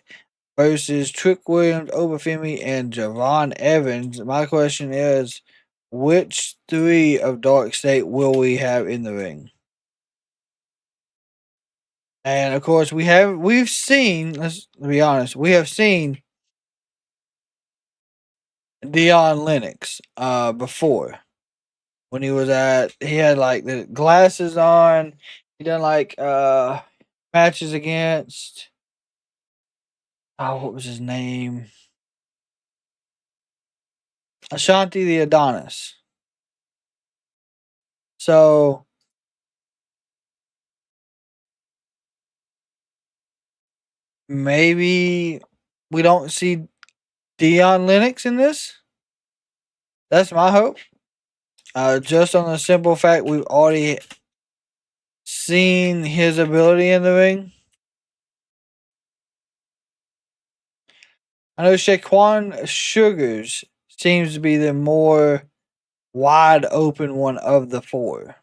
versus Trick Williams, Oba Femi, and Jordynne Evans. My question is, which three of DarkState will we have in the ring? And of course, we've seen. Let's be honest. We have seen Dion Lennox before. When he had like the glasses on. He done like matches against. Oh, what was his name? Ashanti the Adonis. So maybe we don't see Dion Lennox in this. That's my hope. Just on the simple fact we've already seen his ability in the ring. I know Shaquan Sugars seems to be the more wide open one of the four.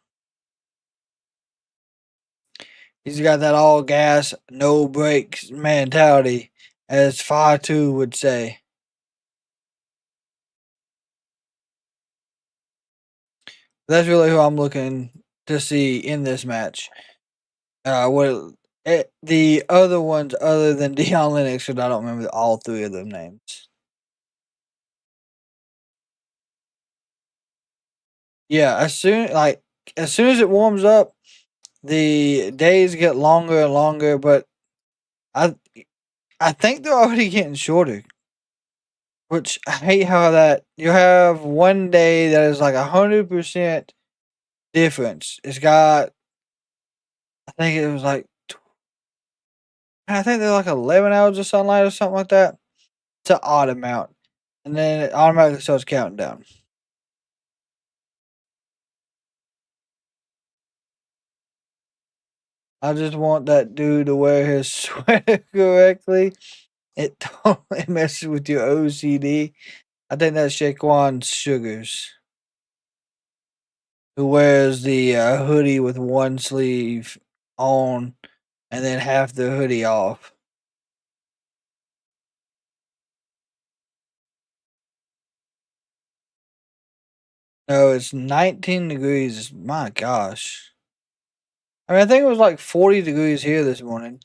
He's got that all gas, no brakes mentality, as Fatu would say. That's really who I'm looking to see in this match. The other ones, other than Dion Lennox, because I don't remember all three of them names. Yeah, as soon as it warms up, the days get longer and longer. But I think they're already getting shorter. Which I hate how that you have one day that is like 100% difference. It's got, I think it was like, I think they're like 11 hours of sunlight or something like that. It's an odd amount. And then it automatically starts counting down. I just want that dude to wear his sweater correctly. It totally messes with your OCD. I think that's Shaquan Sugars, who wears the hoodie with one sleeve on and then half the hoodie off. No, it's 19 degrees. My gosh. I mean, I think it was like 40 degrees here this morning.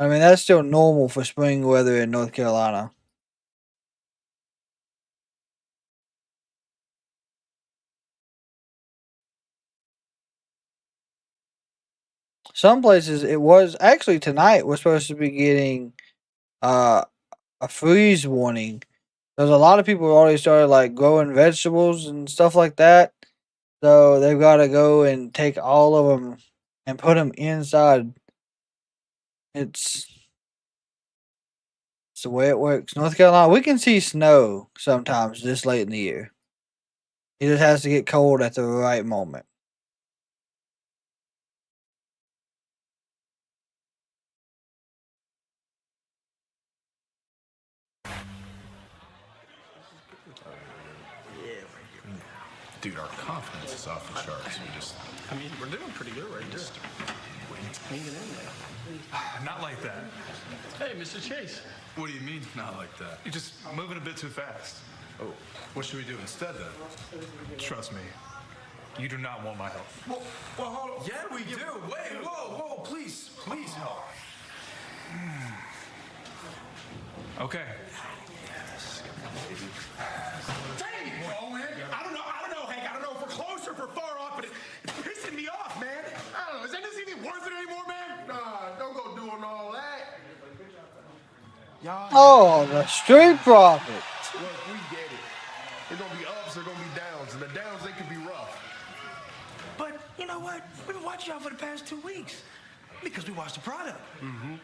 I mean, that's still normal for spring weather in North Carolina. Some places it was actually tonight we're supposed to be getting a freeze warning. There's a lot of people who already started like growing vegetables and stuff like that. So they've got to go and take all of them and put them inside. It's the way it works. North Carolina, we can see snow sometimes this late in the year. He just has to get cold at the right moment. Dude, our confidence is off the charts. I mean, we're doing pretty good right here. Hanging in there. Not like that. Hey, Mr. Chase. What do you mean, not like that? You're just moving a bit too fast. Oh, what should we do instead then? Trust me, you do not want my help. Well, hold on. Yeah, we do. Wait, whoa, please help. Okay. Dang! Oh, man. I don't know, Hank. I don't know if we're close or if we're far off, but it's pissing me off, man. I don't know. Is that just even worth it anymore, man? Nah, don't go doing all that. Oh, the Street Profits. Look, we get it. There's gonna be ups, there's gonna be downs, and the downs, they can be rough. But you know what? We've been watching y'all for the past 2 weeks because we watched the product.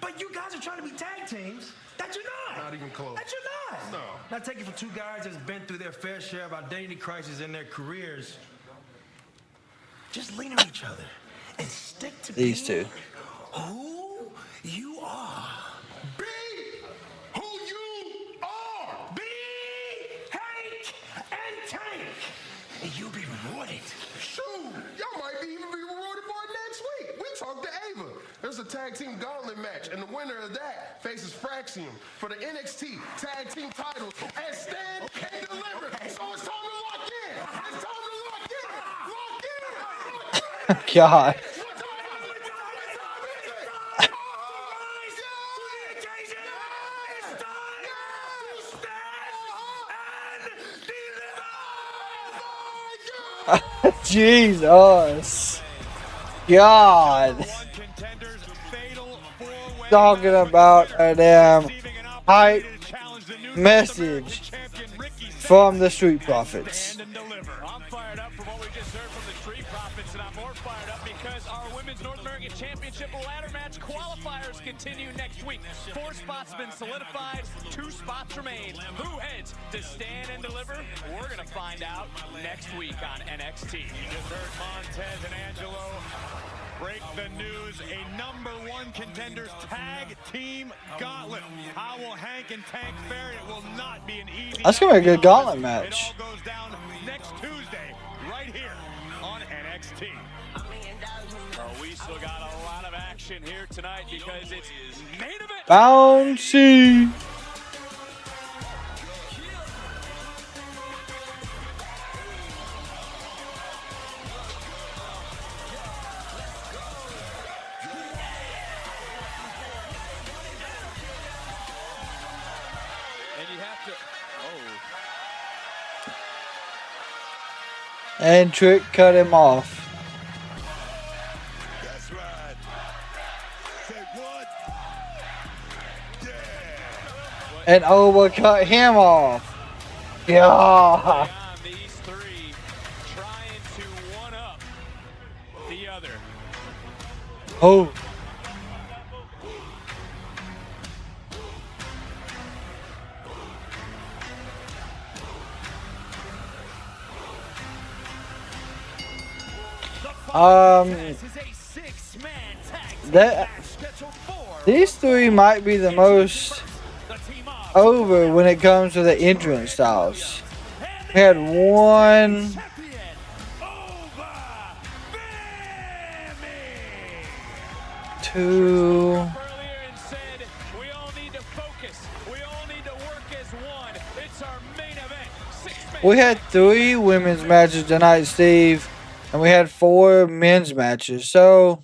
But you guys are trying to be tag teams that you're not. Not even close. That you're not. No. Now take it from two guys that's been through their fair share of identity crises in their careers. Just lean on each other and stick to These two. who you are. Be who you are. Be Hank and Tank, and you'll be rewarded. Shoot, y'all might even be rewarded for it next week. We talked to Ava. There's a tag team gauntlet match, and the winner of that faces Fraxium for the NXT tag team titles and Stand and Deliver. So it's time to lock in. It's time to lock in. Lock in. Lock in. God. Jesus. God. Talking about a damn hype message from the Street Profits. I'm fired up for what we just heard from the Street Profits, and I'm more fired up because our Women's North American Championship ladder match qualifiers continue next week. 4 spots have been solidified, 2 spots remain. Who heads to Stand and Deliver? We're going to find out next week on NXT. You just heard Montez and Angelo break the news. A #1 contenders tag team gauntlet. How will Hank and Tank fare? It will not be an easy. That's gonna be a good gauntlet match. It all goes down next Tuesday, right here on NXT. Oh, we still got a lot of action here tonight because it's main event. Bouncy. And you have to. Oh. And Trick cut him off. That's right. Say what? Yeah. And Oba cut him off. Yeah. These three trying to one up the other. Oh. These three might be the most over when it comes to the entrance styles. We had one, two. We had 3 women's matches tonight, Steve, and we had 4 men's matches. So,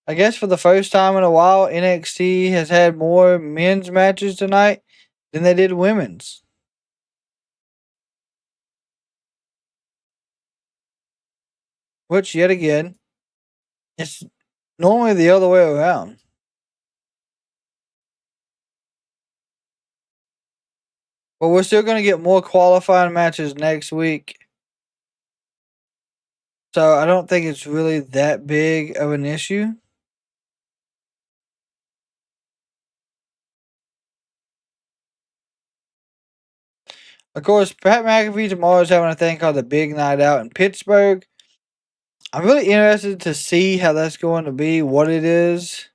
I guess for the first time in a while, NXT has had more men's matches tonight than they did women's. Which, yet again, it's normally the other way around. But we're still going to get more qualifying matches next week. So I don't think it's really that big of an issue. Of course, Pat McAfee tomorrow is having a thing called the Big Night Out in Pittsburgh. I'm really interested to see how that's going to be, what it is.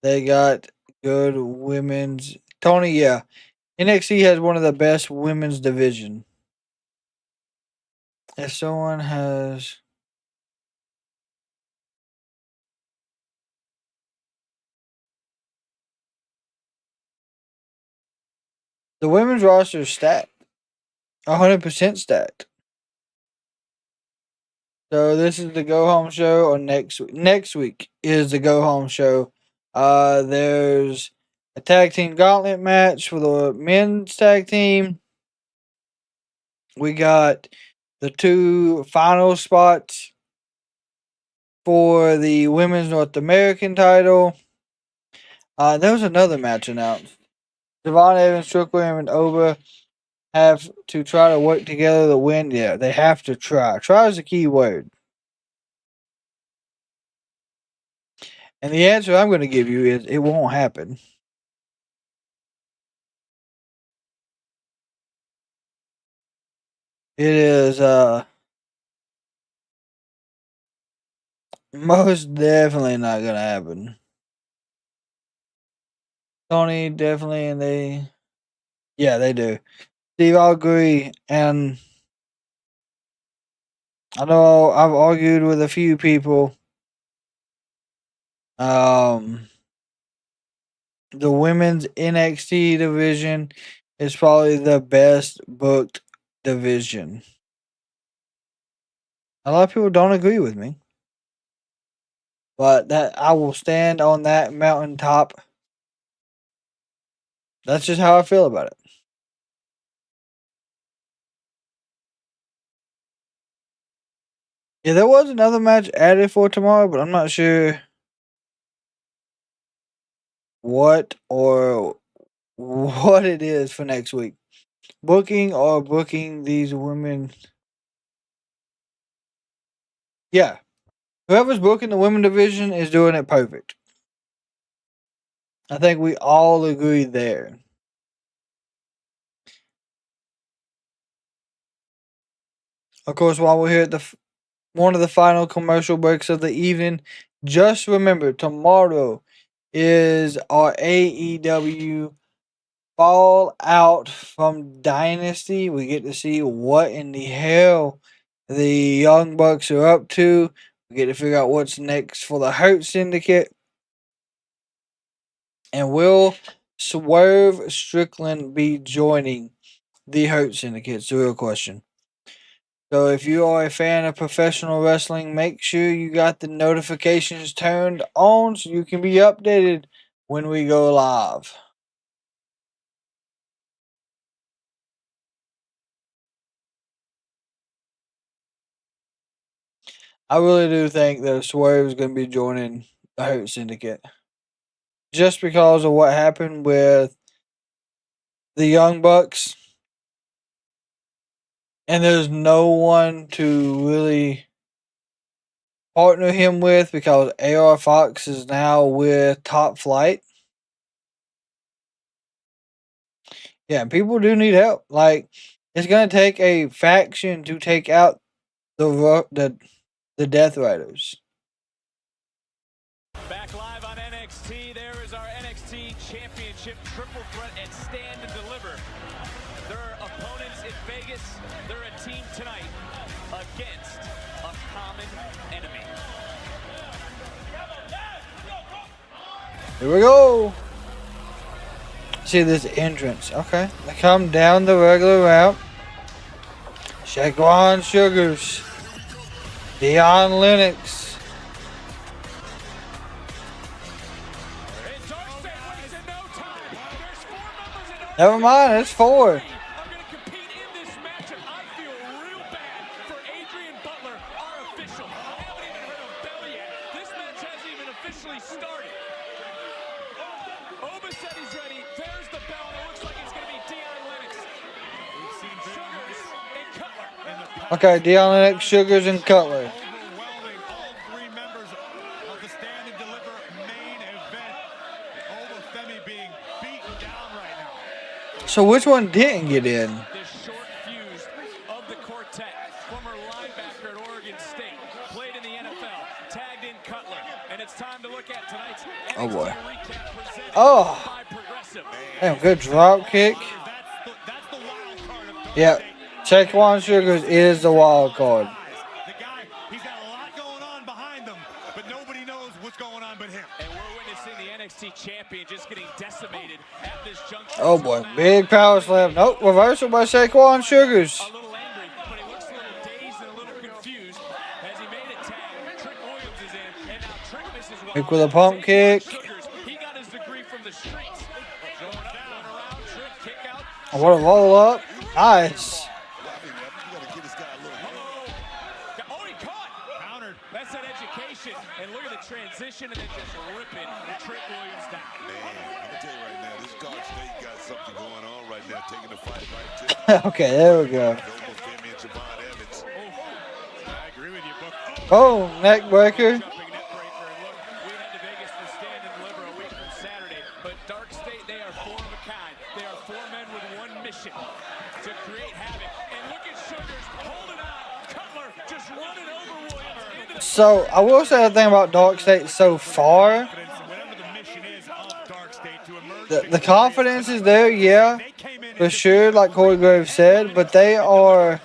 They got good women's. Tony, yeah. NXT has one of the best women's division. If someone has. The women's roster is stacked. 100% stacked. So this is the go home show, or next week. Next week is the go home show. There's a tag team gauntlet match for the men's tag team. We got the 2 final spots for the women's North American title. There was another match announced. Devon Evans, Strickland, and Oba have to try to work together to win. Yeah, they have to try. Try is a key word. And the answer I'm going to give you is it won't happen. It is most definitely not going to happen. Tony, definitely, and they... Yeah, they do. Steve, I'll agree. And I know I've argued with a few people. The women's NXT division is probably the best booked division. A lot of people don't agree with me. But that I will stand on that mountaintop. That's just how I feel about it. Yeah, there was another match added for tomorrow, but I'm not sure what it is for next week. Booking these women. Yeah. Whoever's booking the women division is doing it perfect. I think we all agree there. Of course, while we're here at one of the final commercial breaks of the evening, just remember tomorrow is our AEW Fallout from Dynasty. We get to see what in the hell the Young Bucks are up to. We get to figure out what's next for the Hurt Syndicate. And will Swerve Strickland be joining the Hurt Syndicate? It's the real question. So if you are a fan of professional wrestling, make sure you got the notifications turned on so you can be updated when we go live. I really do think that Swerve is going to be joining the Hurt Syndicate. Just because of what happened with the Young Bucks. And there's no one to really partner him with because AR Fox is now with Top Flight. Yeah, people do need help. Like, it's going to take a faction to take out the Death Riders. Back live on NXT, there is our NXT Championship Triple Threat at Stand and Deliver. Their opponents in Vegas, they're a team tonight against a common enemy. Here we go. See this entrance. Okay. They come down the regular route. Shaquan Sugars. Dion Lennox. Never mind, it's 4. Oba said he's ready. There's the bell. It looks like it's going to be Dion Lennox. We've seen Sugars and Cutler. Okay, Dion Lennox, Sugars, and Cutler. Overwhelming all 3 members of the Stand and Deliver main event. Oba Femi being beaten down right now. So which one didn't get in? This short fuse of the quartet, former linebacker at Oregon State, played in the NFL, tagged in Cutler, and it's time to look at tonight's Oh boy. recap presented Oh. by Progressive. Damn, good drop kick. Yeah, Taekwon Sugars is the wild card. He's got a lot going on behind him, but nobody knows what's going on but him. And we're witnessing the NXT champion just getting decimated at this junction. Oh boy, big power slam. Nope, reversal by Taekwon Sugars. A little angry, but he looks a little dazed and a little confused as he made a tag. Trick Williams is in, and now Trick misses one. Kick with a pump kick. He got his degree from the streets. Going up, going around, Trick kick out. What a roll up. Nice. That's that education. And look at the transition and then just ripping Trick Williams down. Man, I'm going to tell you right now, this DarkState got something going on right now, taking the fight right to Okay, there we go. Oba Femi and Jordynne Evans. I agree with you, Book. Oh, neck breaker. But DarkState, they are four of a kind. They are four men with one mission, to create havoc. And look at Sugars holding on. Cutler just running over Williams. So I will say the thing about DarkState so far. The confidence is there, yeah, for sure, like Corey Graves said, but they are,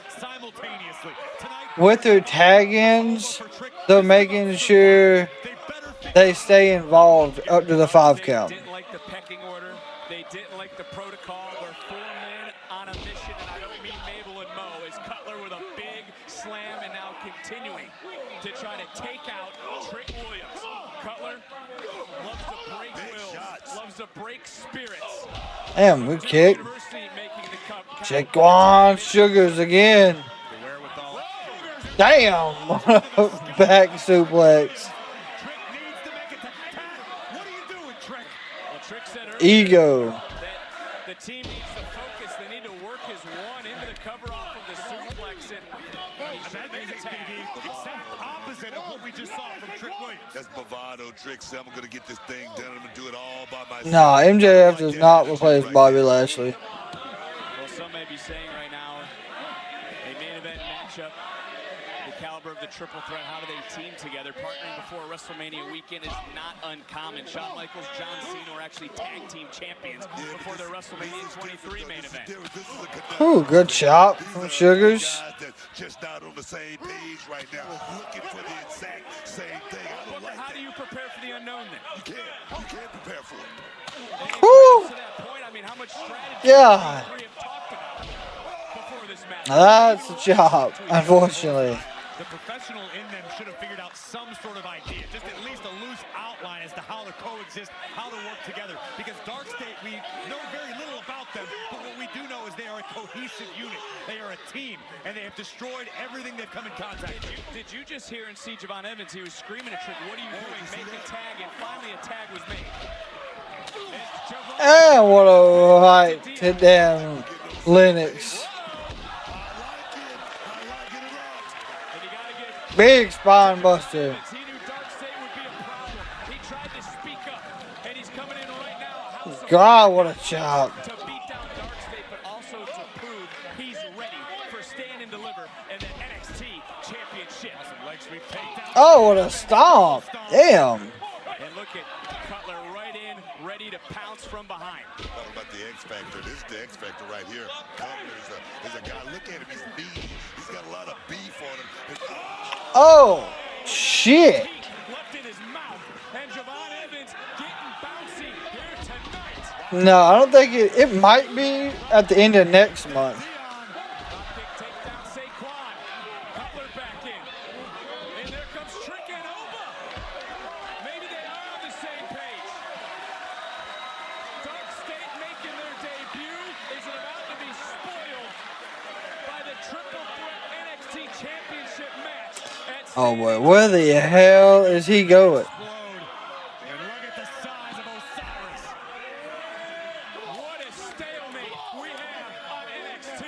with their tag-ins, they're making sure they stay involved up to the 5 count. They didn't like the pecking order. They didn't like the protocol. They're 4 men on a mission, and I don't mean Mabel and Mo. As Cutler with a big slam and now continuing to try to take out Trick Williams. Cutler loves to break wills, loves to break spirits. Damn, good kick. Taekwon Sugars again. Damn. Back suplex. Ego. The team needs to focus. They need to work his one into the cover off of the suplex. And that made it the exact opposite of what we just saw from Trick Williams. That's bravado, Trick. Said, I'm going to get this thing done. I'm going to do it all by myself. Nah, MJF does not replace Bobby Lashley. Well, some may be saying right now, a main event matchup, the caliber of the triple threat, how do they team together? Partnering before WrestleMania weekend is not uncommon. Shawn Michaels, John Cena were actually tag team champions before their WrestleMania 23 main event. Ooh, good chop from Sugars. Just not on the same page right now, looking for the exact same thing. I don't like How do you prepare for the unknown then? You can't prepare for it. Woo! To that point, I mean, how much strategy Yeah. we have talked about before this match? That's a chop, unfortunately. The professional in them should have figured out some sort of idea, just at least a loose outline as to how to coexist, how to work together. Because DarkState, we know very little about them, but what we do know is they are a cohesive unit. They are a team, and they have destroyed everything they've come in contact with. Did you just hear and see Jordynne Evans? He was screaming at Trick, what are you doing? Make a tag, and finally a tag was made. And what a right to damn Lennox. Big spine buster. God, what a chop. To beat down DarkState, but also to prove he's ready for Stand and Deliver and the NXT Championship. Leg sweep takedown. Oh, what a stomp. Damn. And look at Cutler right in, ready to pounce from behind. Talking about the X Factor. This is the X Factor right here. Cutler is a guy. Look at him. He's mean. He's got a lot of beef on him. Oh, shit. Left in his mouth. And Jordynne Evans getting bouncy here tonight. No, I don't think it might be at the end of next month. Cutler back in. And there comes Trick and Oba. Maybe they are on the same page. DarkState making their debut. Is it about to be spoiled by the triple threat NXT Championship match? Oh boy, where the hell is he going? And look at the size of Osiris. What a stalemate we have on NXT.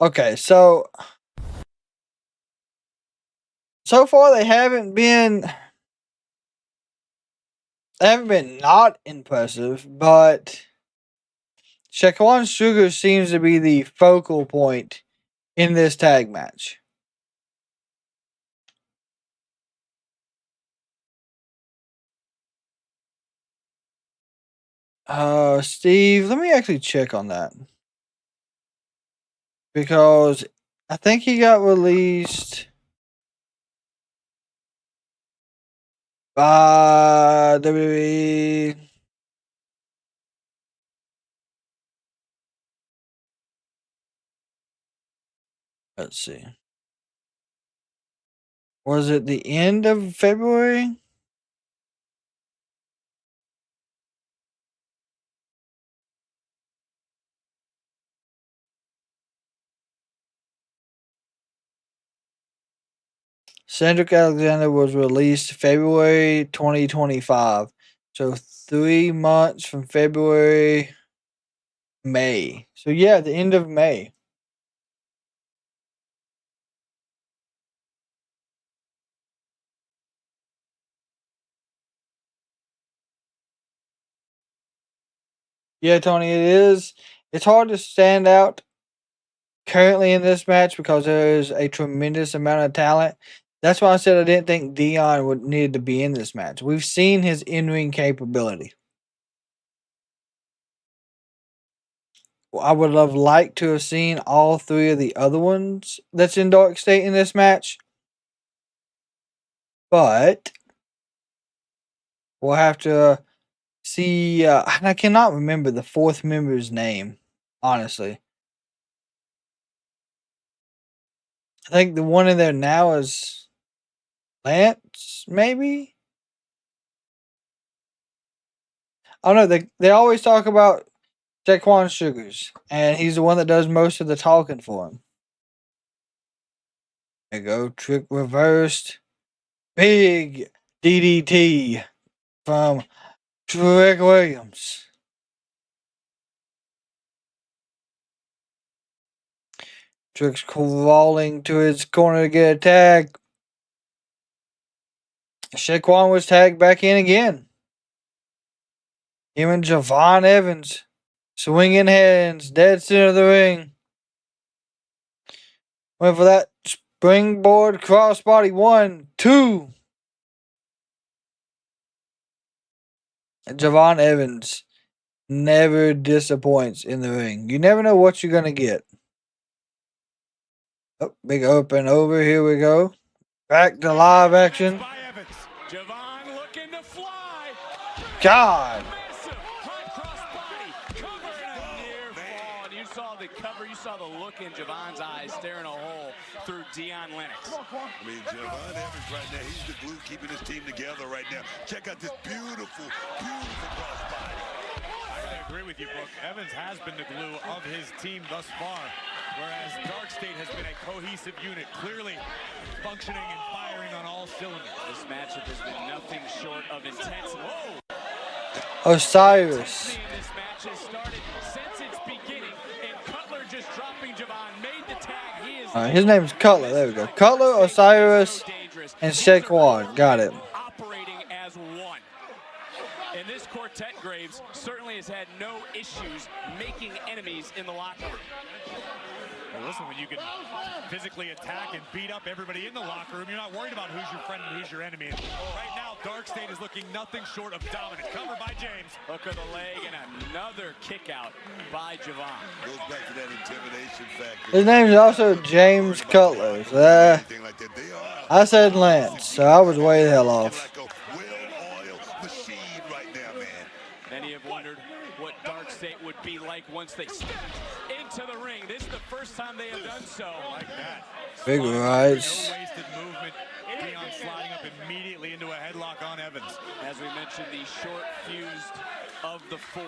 Okay, so far they haven't been they haven't been not impressive, but Shaquan Sugar seems to be the focal point in this tag match. Steve, let me actually check on that. Because I think he got released by WWE. Let's see. Was it the end of February? Cedric Alexander was released February 2025. So 3 months from February, May. So yeah, the end of May. Yeah, Tony, it is. It's hard to stand out currently in this match because there is a tremendous amount of talent. That's why I said I didn't think Dion would need to be in this match. We've seen his in-ring capability. I would have liked to have seen all 3 of the other ones that's in DarkState in this match. But we'll have to see. I cannot remember the 4th member's name, honestly. I think the one in there now is Lance, maybe? I don't know. They always talk about Jaquan Sugars, and he's the one that does most of the talking for him. There you go. Trick reversed. Big DDT from Trick Williams. Trick's crawling to his corner to get a tag. Shaquan was tagged back in again. Him and Javon Evans swinging hands, dead center of the ring. Went for that springboard crossbody. 1, 2. Javon Evans never disappoints in the ring. You never know what you're going to get. Oh, big up and over. Here we go. Back to live action. Javon looking to fly. God. Massive high cross body. Cover and a near fall. And you saw the cover. You saw the look in Javon's eyes staring a hole through Dion Lennox. I mean, Javon Evans right now, he's the glue keeping his team together right now. Check out this beautiful, beautiful cross body. I gotta agree with you, Brooke. Evans has been the glue of his team thus far, whereas DarkState has been a cohesive unit, clearly functioning and firing on all cylinders. This matchup has been nothing short of intense. Whoa! Osiris. This match has started since its beginning, and Cutler just dropping Javon made the tag. He is His name's Cutler. There we go. Cutler, Osiris, and Shaquan. Got it. Operating as one. And this quartet, Graves, certainly has had no issues making enemies in the locker room. Well, listen, when you can physically attack and beat up everybody in the locker room, you're not worried about who's your friend and who's your enemy. And right now, DarkState is looking nothing short of dominant. Covered by James. Hook of the leg and another kick out by Javon. Goes back to that intimidation factor. His name is also James Cutler. I said Lance, so I was way the hell off. Many have wondered what DarkState would be like once they stepped into the ring. This is the first time they have done so. Like that. Big rise. No wasted movement. Dion sliding up immediately into a headlock on Evans. As we mentioned, the short fused of the 4.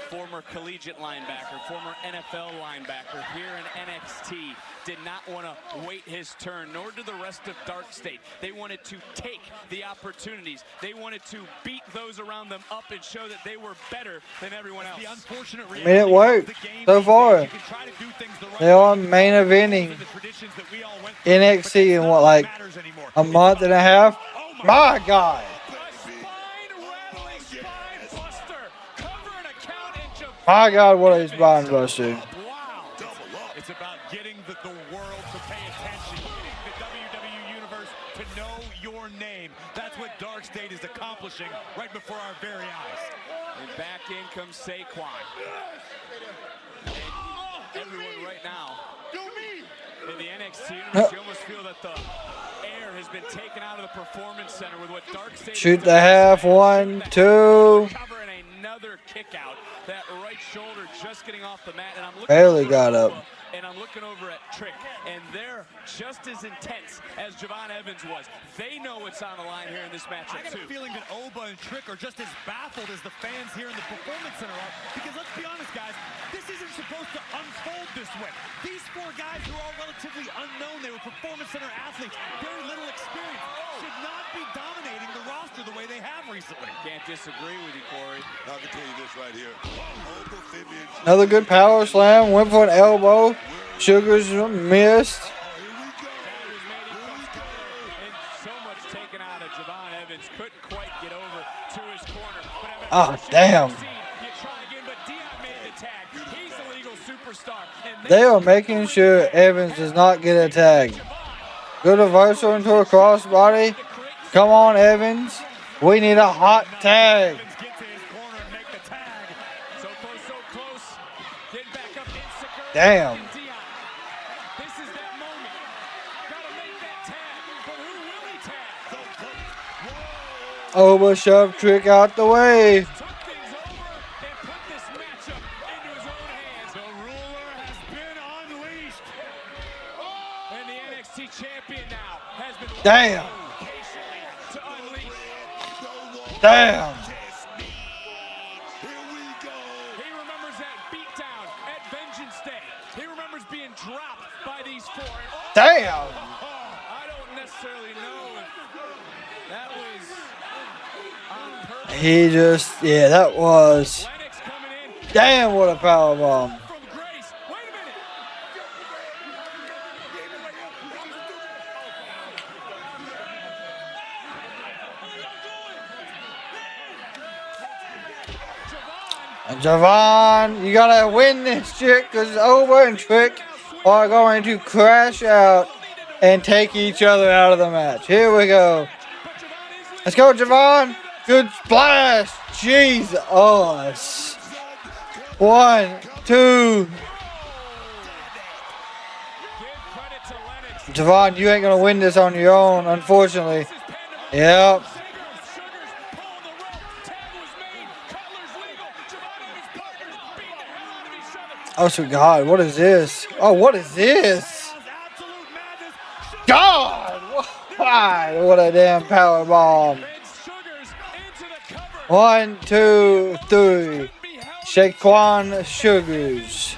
Former collegiate linebacker, former NFL linebacker here in NXT, did not want to wait his turn, nor did the rest of DarkState. They wanted to take the opportunities. They wanted to beat those around them up and show that they were better than everyone else. The unfortunate I mean, it worked so far. They are main eventing NXT in what, like a month and a half? My God. My God, what a spine buster. Wow. It's about getting the world to pay attention, getting the WWE Universe to know your name. That's what DarkState is accomplishing right before our very eyes. And back in comes Saquon. And everyone right now in the NXT universe, you almost feel that the air has been taken out of the Performance Center with what DarkState Shoot the half. 1, 2. covering another kick out. That right shoulder just getting off the mat, and I'm looking Barely over got at up. Oba, and I'm looking over at Trick, and they're just as intense as Jordynne Evans was. They know what's on the line here in this matchup I got too. a feeling that Oba and Trick are just as baffled as the fans here in the Performance Center are, because let's be honest, guys, this isn't supposed to unfold this way. These four guys who are all relatively unknown, they were Performance Center athletes, very little experience, should not be dominating the roster the way they have recently. Can't disagree with you, Corey. I can tell you this right here. Oba Femi and Another good power slam. Went for an elbow. Sugars missed. And so much taken out of Jordynne Evans, couldn't quite get over to his corner. But Evans Oh, damn. you try again, but Dion made the tag. He's a legal superstar. And They are making sure Evans does not get a tag. Good reversal into a crossbody. Come on, Evans. We need a hot tag. so close, so close. Getting back up insecure. Damn. This is that moment. Gotta make that tag. But who will he tag? Oba shoved Trick out the way. Took things over and put this matchup into his own hands. The ruler has been unleashed. And the NXT champion now has been Damn. patiently to unleash. Damn. He remembers that beatdown at Vengeance Day. He remembers being dropped by these four. And Damn. I don't necessarily know if that was on purpose. He just, yeah, that was. Lennox coming in Damn, what a power bomb. from Grace. Wait a minute. And Javon, you gotta win this shit because Oba and Trick are going to crash out and take each other out of the match. Here we go. Let's go, Javon. Good splash. Jesus. 1, 2. Javon, you ain't gonna win this on your own, unfortunately. Yep. Oh, sweet God, what is this? Oh, what is this? God! What a damn power bomb. 1, 2, 3. Shaquan Sugars.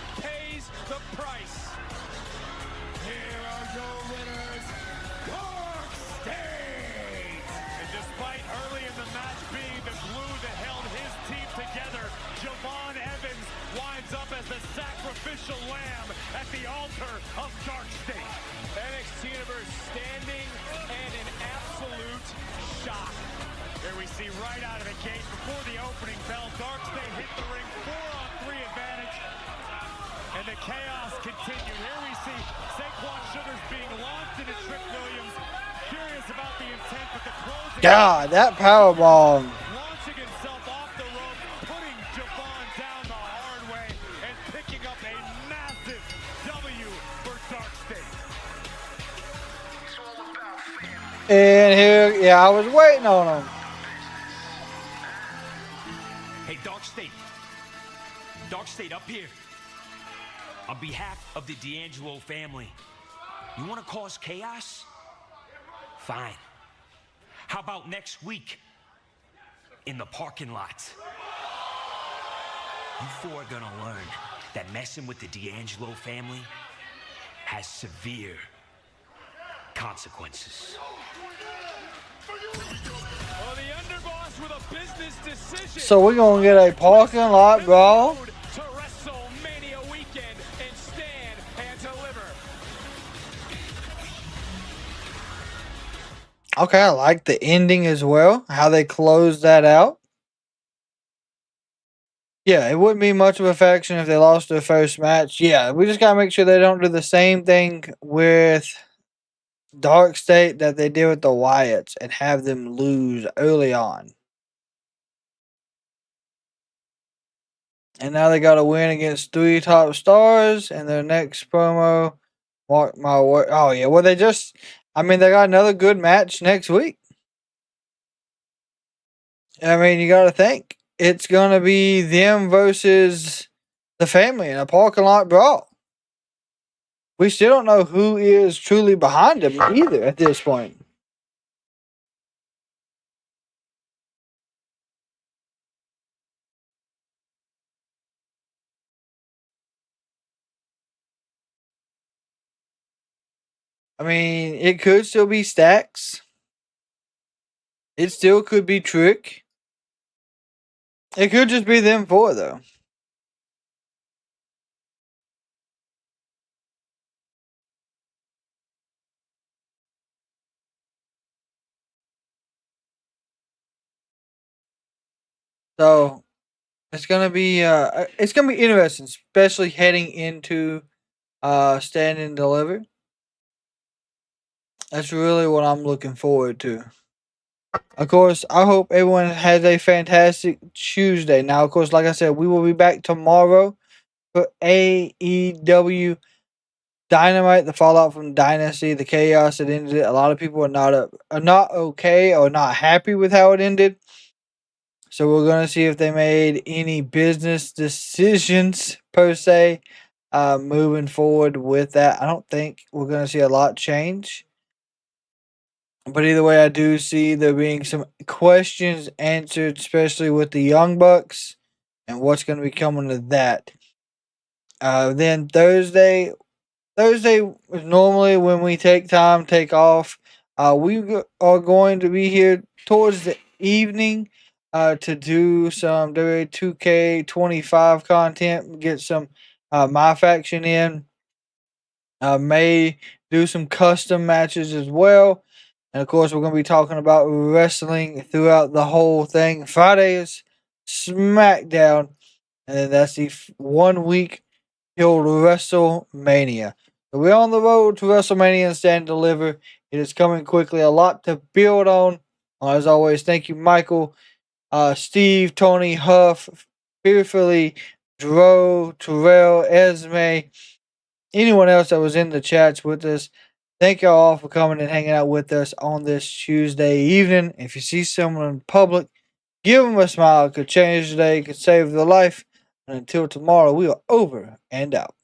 And despite early in the match being the glue that held his team together, Jordynne Evans winds up as the sacrificial lamb at the altar of DarkState. NXT Universe standing and in absolute shock. Here we see right out of the gate before the opening bell, DarkState hit the ring 4-on-3 advantage. And the chaos continued. Here we see Saquon Sugars being launched into Trick Williams. Curious about the intent, but the closing. God, that power bomb. Launching himself off the rope, putting Javon down the hard way, and picking up a massive W for DarkState. And here, yeah, I was waiting on him. Hey, DarkState. DarkState up here. On behalf of the D'Angelo family, you want to cause chaos? Fine. How about next week in the parking lot? You four are gonna learn that messing with the D'Angelo family has severe consequences. Well, the underboss with a business decision. So we're gonna get a parking lot brawl. To WrestleMania weekend and stand and deliver. Okay, I like the ending as well. How they closed that out. Yeah, it wouldn't be much of a faction if they lost their first match. Yeah, we just gotta make sure they don't do the same thing with DarkState that they did with the Wyatts and have them lose early on. And now they got to win against 3 top stars in their next promo. Mark my word. Oh, yeah. Well, they got another good match next week. I mean, you got to think. It's going to be them versus the family in a parking lot brawl. We still don't know who is truly behind them either at this point. I mean, it could still be Stacks. It still could be Trick. It could just be them 4, though. So it's gonna be interesting, especially heading into Stand and Deliver. That's really what I'm looking forward to. Of course, I hope everyone has a fantastic Tuesday. Now, of course, like I said, we will be back tomorrow for AEW Dynamite, the fallout from Dynasty, the chaos that ended it. A lot of people are not okay or not happy with how it ended. So we're gonna see if they made any business decisions per se, moving forward with that. I don't think we're gonna see a lot change. But either way, I do see there being some questions answered, especially with the Young Bucks and what's going to be coming of that. Then Thursday is normally when we take off. We are going to be here towards the evening to do some WWE 2K25 content, get some My Faction in. May do some custom matches as well. And of course, we're going to be talking about wrestling throughout the whole thing. Friday is SmackDown, and then that's the 1 week till WrestleMania. So we're on the road to WrestleMania and Stand and Deliver. It is coming quickly. A lot to build on. As always, thank you, Michael, Steve, Tony, Huff, Fearfully, Dro, Terrell, Esme, anyone else that was in the chats with us. Thank y'all all for coming and hanging out with us on this Tuesday evening. If you see someone in public, give them a smile. It could change the day, it could save their life. And until tomorrow, we are over and out.